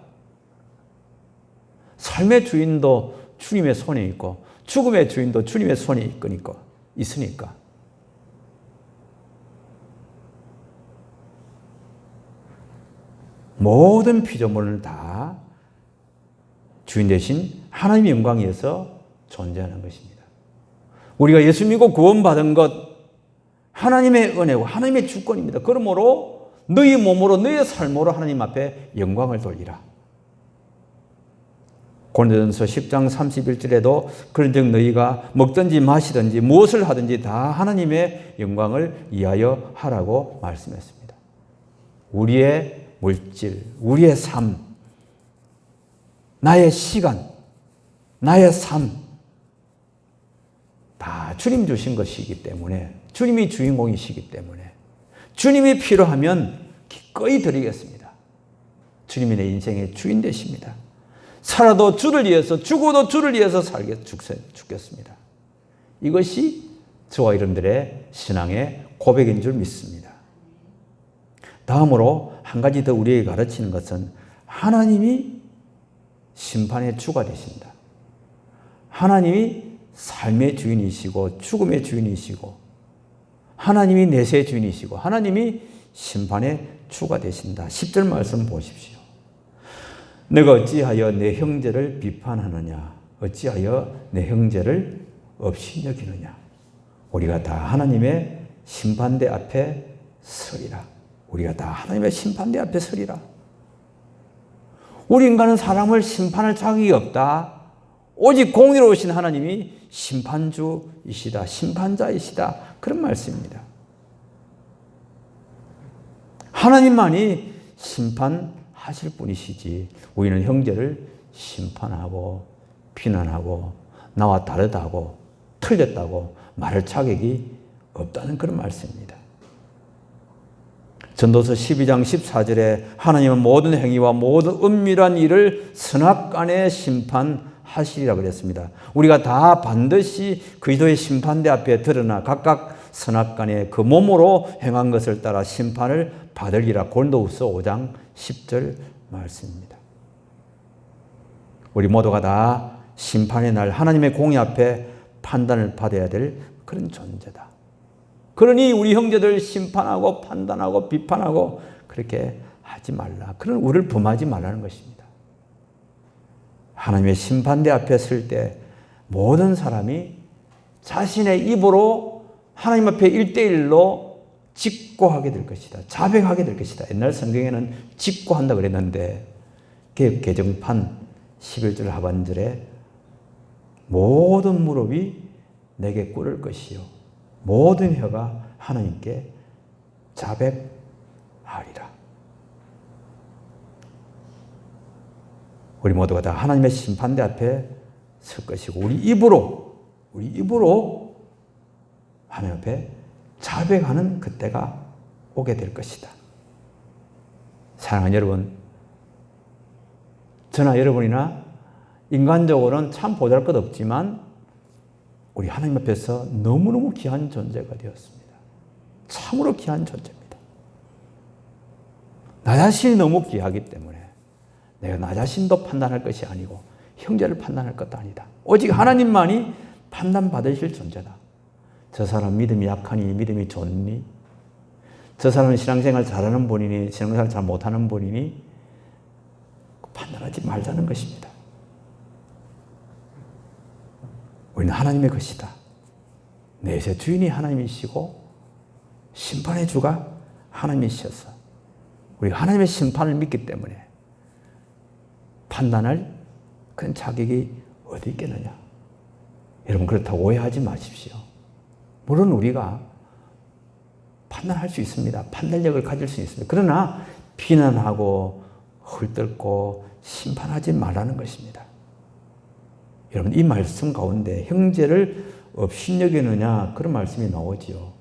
삶의 주인도 주님의 손에 있고 죽음의 주인도 주님의 손에 있으니까. 모든 피조물은 다 주인 대신 하나님의 영광에 의해서 존재하는 것입니다. 우리가 예수 믿고 구원받은 것 하나님의 은혜고 하나님의 주권입니다. 그러므로 너희 몸으로 너희 삶으로 하나님 앞에 영광을 돌리라. 고린도전서 10장 31절에도 그런즉 너희가 먹든지 마시든지 무엇을 하든지 다 하나님의 영광을 위하여 하라고 말씀했습니다. 우리의 물질, 우리의 삶, 나의 시간, 나의 삶 다 주님 주신 것이기 때문에 주님이 주인공이시기 때문에 주님이 필요하면 기꺼이 드리겠습니다. 주님이 내 인생의 주인 되십니다. 살아도 주를 위해서 죽어도 주를 위해서 죽겠습니다. 이것이 저와 여러분들의 신앙의 고백인 줄 믿습니다. 다음으로 한 가지 더 우리에게 가르치는 것은 하나님이 심판의 주가 되신다. 하나님이 삶의 주인이시고 죽음의 주인이시고 하나님이 내세의 주인이시고 하나님이 심판의 주가 되신다. 10절 말씀 보십시오. 내가 어찌하여 내 형제를 비판하느냐? 어찌하여 내 형제를 없이 여기느냐? 우리가 다 하나님의 심판대 앞에 서리라. 우리가 다 하나님의 심판대 앞에 서리라. 우리 인간은 사람을 심판할 자격이 없다. 오직 공의로우신 하나님이 심판주이시다. 심판자이시다. 그런 말씀입니다. 하나님만이 심판하실 분이시지 우리는 형제를 심판하고 비난하고 나와 다르다고 틀렸다고 말할 자격이 없다는 그런 말씀입니다. 전도서 12장 14절에 하나님은 모든 행위와 모든 은밀한 일을 선악간에 심판하시리라 그랬습니다. 우리가 다 반드시 그리스도의 심판대 앞에 드러나 각각 선악간에 그 몸으로 행한 것을 따라 심판을 받으리라. 고린도후서 5장 10절 말씀입니다. 우리 모두가 다 심판의 날 하나님의 공의 앞에 판단을 받아야 될 그런 존재다. 그러니 우리 형제들 심판하고 판단하고 비판하고 그렇게 하지 말라. 그런 우를 범하지 말라는 것입니다. 하나님의 심판대 앞에 설 때 모든 사람이 자신의 입으로 하나님 앞에 1대1로 직고하게 될 것이다. 자백하게 될 것이다. 옛날 성경에는 직고한다 그랬는데 개역 개정판 11절 하반절에 모든 무릎이 내게 꿇을 것이요 모든 혀가 하나님께 자백하리라. 우리 모두가 다 하나님의 심판대 앞에 설 것이고 우리 입으로 하나님 앞에 자백하는 그때가 오게 될 것이다. 사랑하는 여러분, 저나 여러분이나 인간적으로는 참 보잘것없지만 우리 하나님 앞에서 너무너무 귀한 존재가 되었습니다. 참으로 귀한 존재입니다. 나 자신이 너무 귀하기 때문에 내가 나 자신도 판단할 것이 아니고 형제를 판단할 것도 아니다. 오직 하나님만이 판단받으실 존재다. 저 사람 믿음이 약하니 믿음이 좋니? 저 사람은 신앙생활 잘하는 분이니 신앙생활 잘 못하는 분이니 판단하지 말자는 것입니다. 우리는 하나님의 것이다. 내세 주인이 하나님이시고 심판의 주가 하나님이셔서 우리가 하나님의 심판을 믿기 때문에 판단할 그런 자격이 어디 있겠느냐. 여러분 그렇다고 오해하지 마십시오. 물론 우리가 판단할 수 있습니다. 판단력을 가질 수 있습니다. 그러나 비난하고 헐뜯고 심판하지 말라는 것입니다. 여러분 이 말씀 가운데 형제를 업신여기느냐 그런 말씀이 나오지요.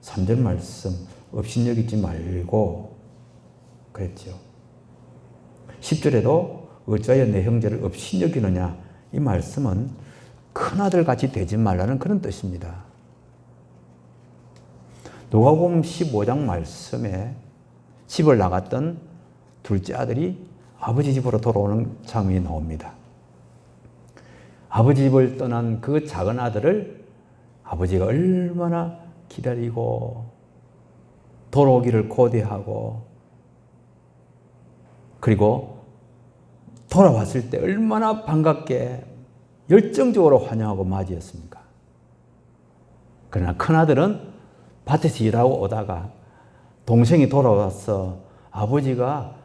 3절 말씀 업신여기지 말고 그랬죠. 10절에도 어찌하여 내 형제를 업신여기느냐, 이 말씀은 큰아들 같이 되지 말라는 그런 뜻입니다. 누가복음 15장 말씀에 집을 나갔던 둘째 아들이 아버지 집으로 돌아오는 장면이 나옵니다. 아버지 집을 떠난 그 작은 아들을 아버지가 얼마나 기다리고 돌아오기를 고대하고, 그리고 돌아왔을 때 얼마나 반갑게 열정적으로 환영하고 맞이했습니까? 그러나 큰아들은 밭에서 일하고 오다가 동생이 돌아와서 아버지가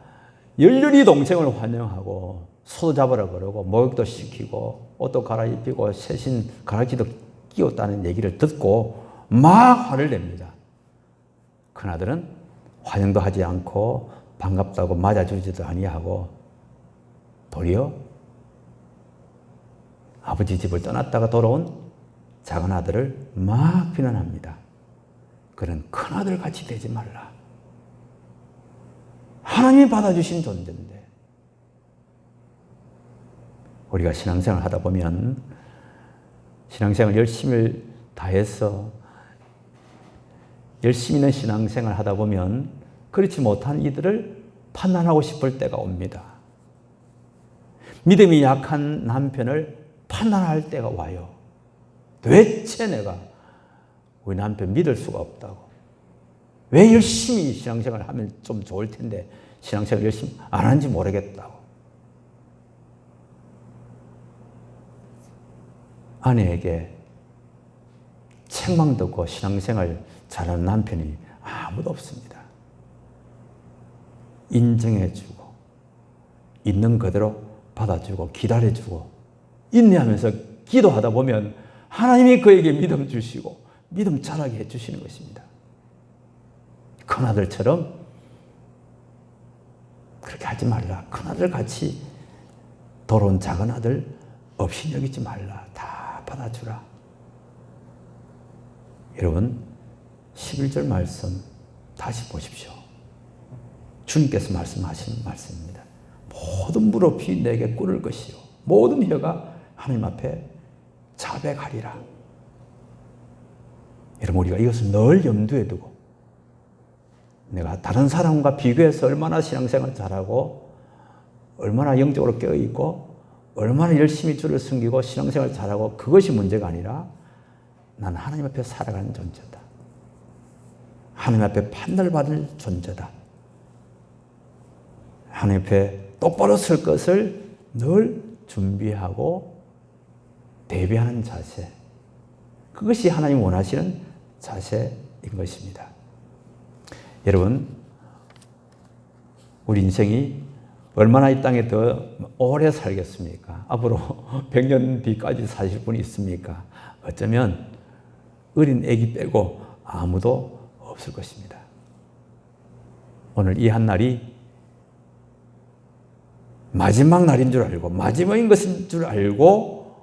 열렬히 동생을 환영하고 소도 잡으라 그러고 목욕도 시키고 옷도 갈아입히고 새신 가락지도 끼웠다는 얘기를 듣고 막 화를 냅니다. 큰아들은 환영도 하지 않고 반갑다고 맞아주지도 아니하고 도리어 아버지 집을 떠났다가 돌아온 작은 아들을 막 비난합니다. 그런 큰아들 같이 되지 말라. 하나님이 받아주신 존재인데, 우리가 신앙생활 하다 보면 신앙생활 열심히 다해서 열심히 있는 신앙생활 하다 보면 그렇지 못한 이들을 판단하고 싶을 때가 옵니다. 믿음이 약한 남편을 판단할 때가 와요. 도대체 내가 우리 남편 믿을 수가 없다고. 왜 열심히 신앙생활을 하면 좀 좋을 텐데 신앙생활 열심히 안 하는지 모르겠다고. 아내에게 책망 듣고 신앙생활 잘하는 남편이 아무도 없습니다. 인정해주고 있는 그대로 받아주고 기다려주고 인내하면서 기도하다 보면 하나님이 그에게 믿음 주시고 믿음 자라게 해주시는 것입니다. 큰아들처럼 그렇게 하지 말라. 큰아들 같이 돌아온 작은 아들 없이 여기지 말라. 다 받아주라. 여러분 11절 말씀 다시 보십시오. 주님께서 말씀하신 말씀입니다. 모든 무릎이 내게 꿇을 것이요 모든 혀가 하나님 앞에 자백하리라. 여러분 우리가 이것을 늘 염두에 두고 내가 다른 사람과 비교해서 얼마나 신앙생활 잘하고 얼마나 영적으로 깨어있고 얼마나 열심히 주를 섬기고 신앙생활 잘하고 그것이 문제가 아니라 나는 하나님 앞에 살아가는 존재다. 하나님 앞에 판단을 받을 존재다. 하나님 앞에 똑바로 설 것을 늘 준비하고 대비하는 자세. 그것이 하나님 원하시는 자세인 것입니다. 여러분, 우리 인생이 얼마나 이 땅에 더 오래 살겠습니까? 앞으로 100년 뒤까지 사실 분이 있습니까? 어쩌면 어린 아기 빼고 아무도 없을 것입니다. 오늘 이 한 날이 마지막 날인 줄 알고 마지막인 것인 줄 알고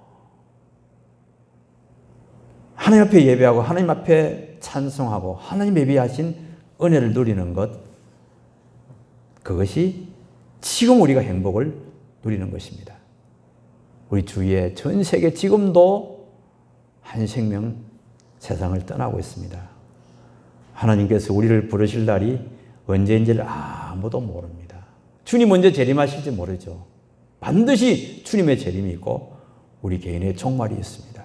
하나님 앞에 예배하고 하나님 앞에 찬송하고 하나님 예비하신 은혜를 누리는 것, 그것이 지금 우리가 행복을 누리는 것입니다. 우리 주위에 전 세계 지금도 한 생명 세상을 떠나고 있습니다. 하나님께서 우리를 부르실 날이 언제인지를 아무도 모릅니다. 주님 언제 재림하실지 모르죠. 반드시 주님의 재림이 있고 우리 개인의 종말이 있습니다.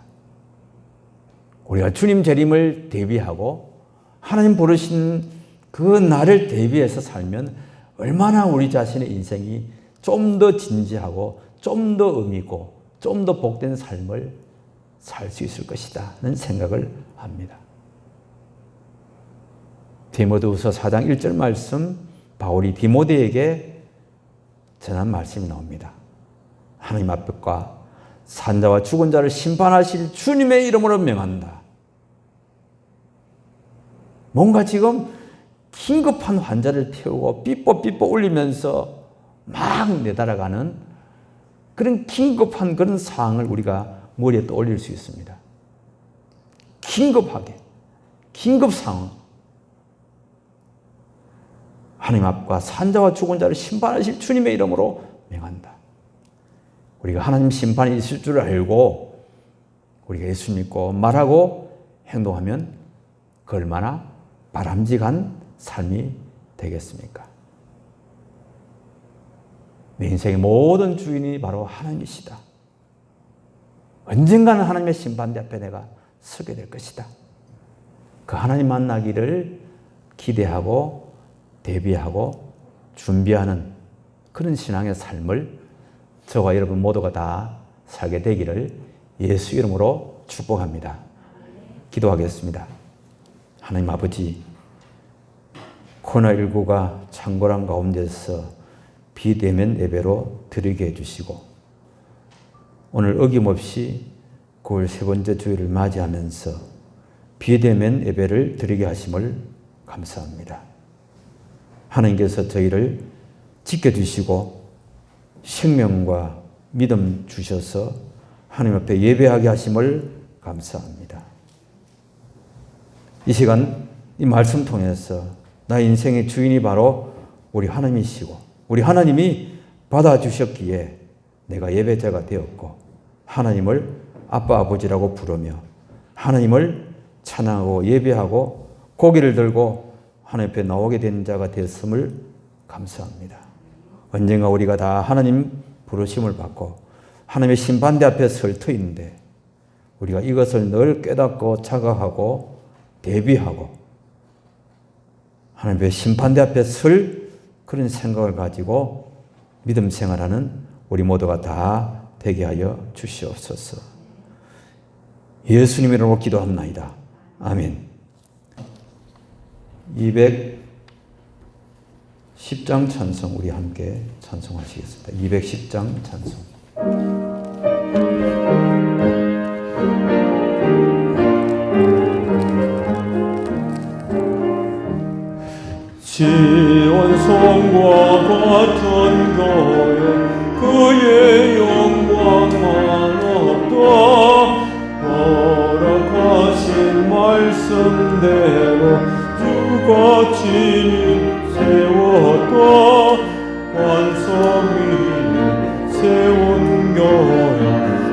우리가 주님 재림을 대비하고 하나님 부르신 그 날을 대비해서 살면 얼마나 우리 자신의 인생이 좀 더 진지하고 좀 더 의미 있고 좀 더 복된 삶을 살 수 있을 것이다는 생각을 합니다. 디모데후서 4장 1절 말씀, 바울이 디모데에게 전한 말씀이 나옵니다. 하나님 앞과 산자와 죽은 자를 심판하실 주님의 이름으로 명한다. 뭔가 지금 긴급한 환자를 태우고 삐뽀삐뽀 울리면서 막 내달아가는 그런 긴급한 그런 상황을 우리가 머리에 떠올릴 수 있습니다. 긴급하게, 긴급 상황, 하나님 앞과 산자와 죽은 자를 심판하실 주님의 이름으로 명한다. 우리가 하나님 심판이 있을 줄 알고 우리가 예수 믿고 말하고 행동하면 그 얼마나 바람직한 삶이 되겠습니까? 내 인생의 모든 주인이 바로 하나님이시다. 언젠가는 하나님의 심판대 앞에 내가 서게 될 것이다. 그 하나님 만나기를 기대하고 대비하고 준비하는 그런 신앙의 삶을 저와 여러분 모두가 다 살게 되기를 예수 이름으로 축복합니다. 기도하겠습니다. 하나님 아버지, 코로나19가 창궐한 가운데서 비대면 예배로 드리게 해주시고 오늘 어김없이 9월 세 번째 주일을 맞이하면서 비대면 예배를 드리게 하심을 감사합니다. 하나님께서 저희를 지켜주시고 생명과 믿음 주셔서 하나님 앞에 예배하게 하심을 감사합니다. 이 시간 이 말씀 통해서 나의 인생의 주인이 바로 우리 하나님이시고 우리 하나님이 받아주셨기에 내가 예배자가 되었고 하나님을 아빠 아버지라고 부르며 하나님을 찬양하고 예배하고 고기를 들고 하나님 앞에 나오게 된 자가 되었음을 감사합니다. 언젠가 우리가 다 하나님 부르심을 받고 하나님의 심판대 앞에 설 터인데 우리가 이것을 늘 깨닫고 자각하고 대비하고 하나님의 심판대 앞에 설 그런 생각을 가지고 믿음 생활하는 우리 모두가 다 되게 하여 주시옵소서. 예수님 이름으로 기도합나이다. 아멘. 210장 찬송 우리 함께 찬송하시겠습니다. 210장 찬송. 시온 성과 같은 교회 그의 영광만 없다. 허락하신 말씀대로 주가 친히 세웠다. 완성 위에 세운 교회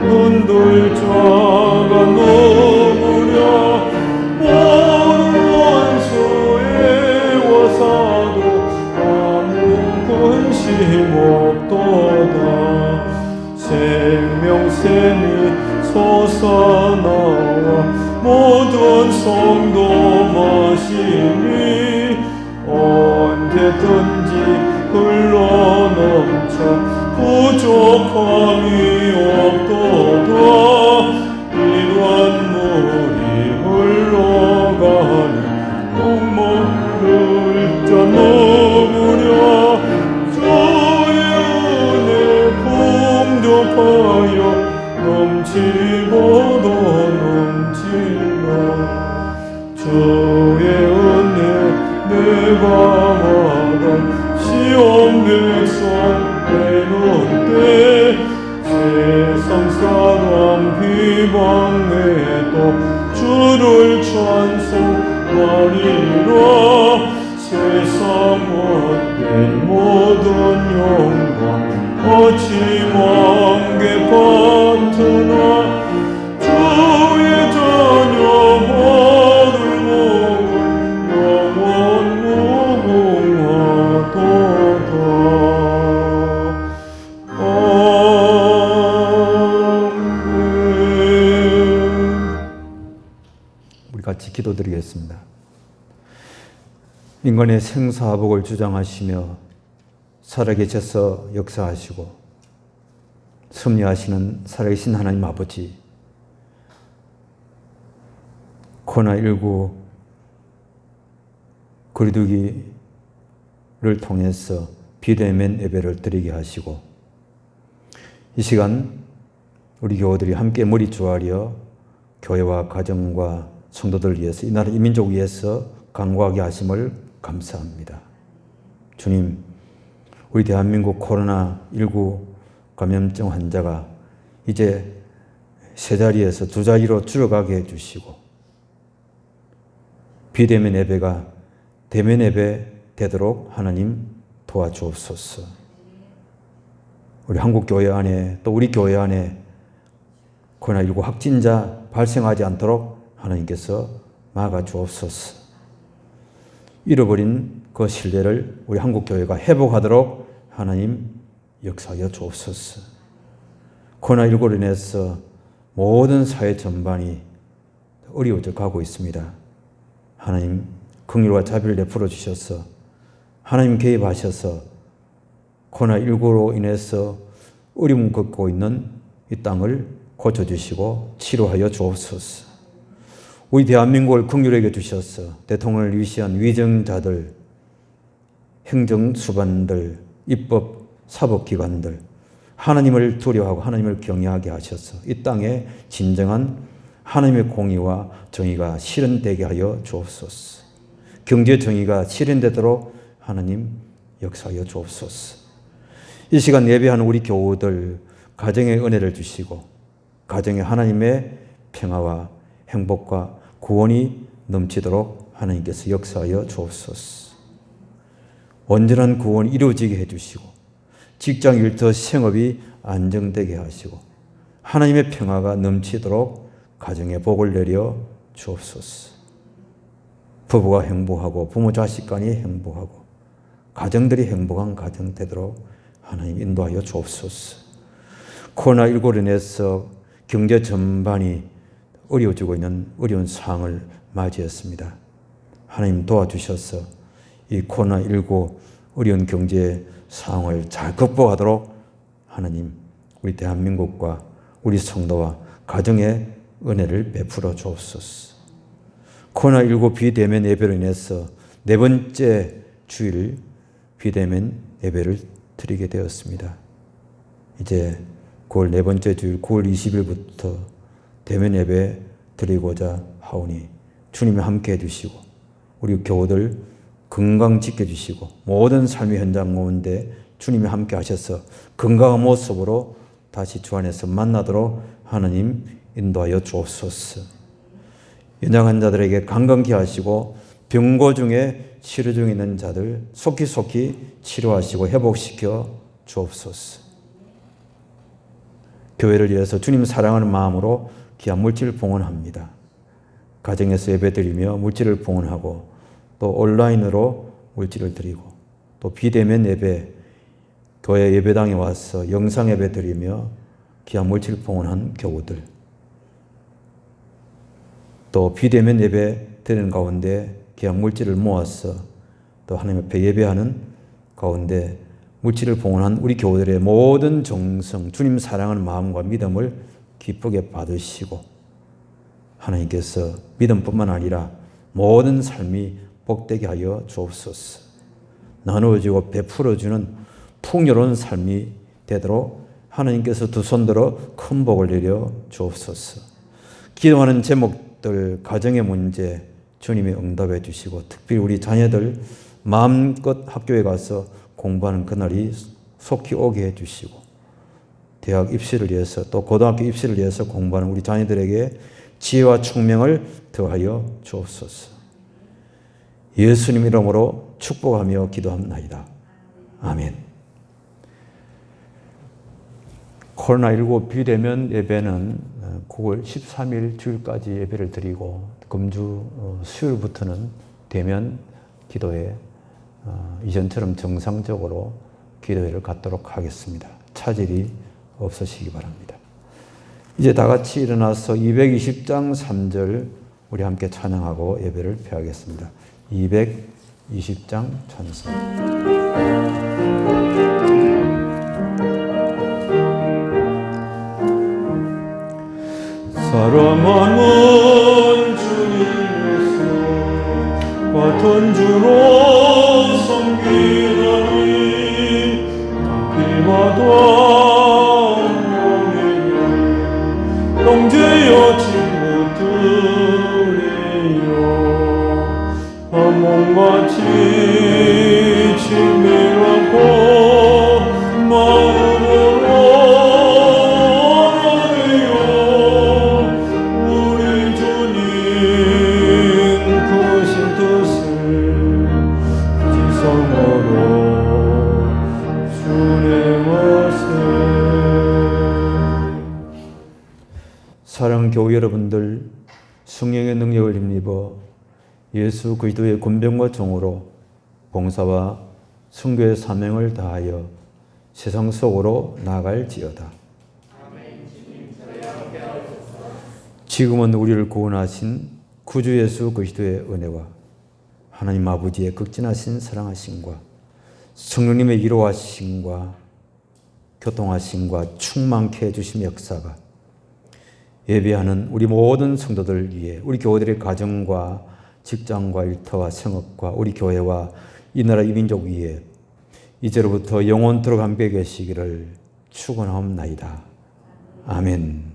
흔들 자가 넘으랴. 없도다. 생명샘이 솟아나와 모든 성도 마시니 언제든지 흘러넘쳐 부족함이 없도다. 이러한 물이 흘러가니 목마를 자 넘으랴. 풍족하여 넘치고도 넘치나. 주의 은혜 내가 받아 시온 백성 되는데 세상 사람 비방해도 주를 찬송하리라. 세상 못된 모든 영광 거침없게 받으나 주의 자녀 벌을 먹을 영원 무궁하도다. 우리 같이 기도드리겠습니다. 인간의 생사복을 주장하시며 살아계셔서 역사하시고 섭리하시는 살아계신 하나님 아버지, 코로나19 거리두기를 통해서 비대면 예배를 드리게 하시고 이 시간 우리 교우들이 함께 머리 조아려 교회와 가정과 성도들을 위해서 이 나라 이 민족 위해서 강구하게 하심을 감사합니다. 주님, 우리 대한민국 코로나19 감염증 환자가 이제 세 자리에서 두 자리로 줄어가게 해주시고 비대면 예배가 대면 예배 되도록 하나님 도와주옵소서. 우리 한국교회 안에 또 우리 교회 안에 코로나19 확진자 발생하지 않도록 하나님께서 막아주옵소서. 잃어버린 그 신뢰를 우리 한국교회가 회복하도록 하나님 역사하여 주옵소서. 코로나19로 인해서 모든 사회 전반이 어려워져 가고 있습니다. 하나님 긍휼과 자비를 베풀어 주셔서 하나님 개입하셔서 코로나19로 인해서 어려움 겪고 있는 이 땅을 고쳐주시고 치료하여 주옵소서. 우리 대한민국을 긍휼하게 주셔서 대통령을 위시한 위정자들, 행정수반들, 입법, 사법기관들 하나님을 두려워하고 하나님을 경외하게 하셔서 이 땅에 진정한 하나님의 공의와 정의가 실현되게 하여 주옵소서. 경제 정의가 실현되도록 하나님 역사하여 주옵소서. 이 시간 예배하는 우리 교우들 가정의 은혜를 주시고 가정에 하나님의 평화와 행복과 구원이 넘치도록 하나님께서 역사하여 주옵소서. 온전한 구원이 이루어지게 해주시고 직장 일터 생업이 안정되게 하시고 하나님의 평화가 넘치도록 가정에 복을 내려 주옵소서. 부부가 행복하고 부모 자식 간이 행복하고 가정들이 행복한 가정 되도록 하나님 인도하여 주옵소서. 코로나19로 인해서 경제 전반이 어려워지고 있는 어려운 상황을 맞이했습니다. 하나님 도와주셔서 이 코로나19 어려운 경제 상황을 잘 극복하도록 하나님 우리 대한민국과 우리 성도와 가정의 은혜를 베풀어 주옵소서. 코로나19 비대면 예배로 인해서 네 번째 주일 비대면 예배를 드리게 되었습니다. 이제 9월 네 번째 주일 9월 20일부터 대면 예배 드리고자 하오니 주님이 함께 해주시고 우리 교우들 건강 지켜주시고 모든 삶의 현장 가운데 주님이 함께 하셔서 건강한 모습으로 다시 주 안에서 만나도록 하나님 인도하여 주옵소서. 연장 환자들에게 건강케 하시고 병고 중에 치료 중에 있는 자들 속히 치료하시고 회복시켜 주옵소서. 교회를 위해서 주님 사랑하는 마음으로 귀한 물질을 봉헌합니다. 가정에서 예배드리며 물질을 봉헌하고 또 온라인으로 물질을 드리고 또 비대면 예배 교회 예배당에 와서 영상 예배 드리며 귀한 물질 봉헌한 교우들 또 비대면 예배 드리는 가운데 귀한 물질을 모아서 또 하나님 앞에 예배하는 가운데 물질을 봉헌한 우리 교우들의 모든 정성, 주님 사랑하는 마음과 믿음을 기쁘게 받으시고 하나님께서 믿음뿐만 아니라 모든 삶이 복되게 하여 주옵소서. 나누어지고 베풀어주는 풍요로운 삶이 되도록 하나님께서 두 손들어 큰 복을 내려 주옵소서. 기도하는 제목들, 가정의 문제 주님이 응답해 주시고 특별히 우리 자녀들 마음껏 학교에 가서 공부하는 그날이 속히 오게 해 주시고 대학 입시를 위해서 또 고등학교 입시를 위해서 공부하는 우리 자녀들에게 지혜와 총명을 더하여 주옵소서. 예수님 이름으로 축복하며 기도합니다. 아멘. 코로나19 비대면 예배는 9월 13일 주일까지 예배를 드리고 금주 수요일부터는 대면 기도회 이전처럼 정상적으로 기도회를 갖도록 하겠습니다. 차질이 없으시기 바랍니다. 이제 다 같이 일어나서 220장 3절 우리 함께 찬양하고 예배를 펴하겠습니다. 220장 찬송. 사랑하는 주님께서 같은 주로 섬기다니 피마다 영원해요 형제여 친구들이여 한몸같이 친밀하고 마음으로 사랑하는 교회 여러분들, 성령의 능력을 힘입어 예수 그리스도의 군병과 종으로 봉사와 선교의 사명을 다하여 세상 속으로 나아갈지어다. 지금은 우리를 구원하신 구주 예수 그리스도의 은혜와 하나님 아버지의 극진하신 사랑하심과 성령님의 위로하심과 교통하심과 충만케 해주심 역사가 예배하는 우리 모든 성도들 위해 우리 교회들의 가정과 직장과 일터와 생업과 우리 교회와 이 나라 이 민족 위에 이제로부터 영원토록 함께 계시기를 축원하옵나이다. 아멘.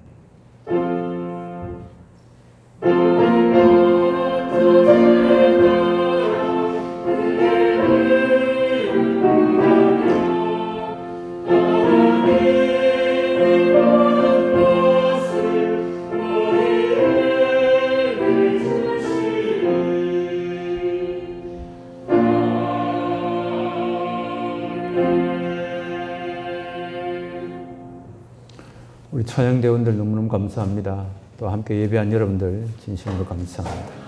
우리 찬양대원들 너무너무 감사합니다. 또 함께 예배한 여러분들 진심으로 감사합니다.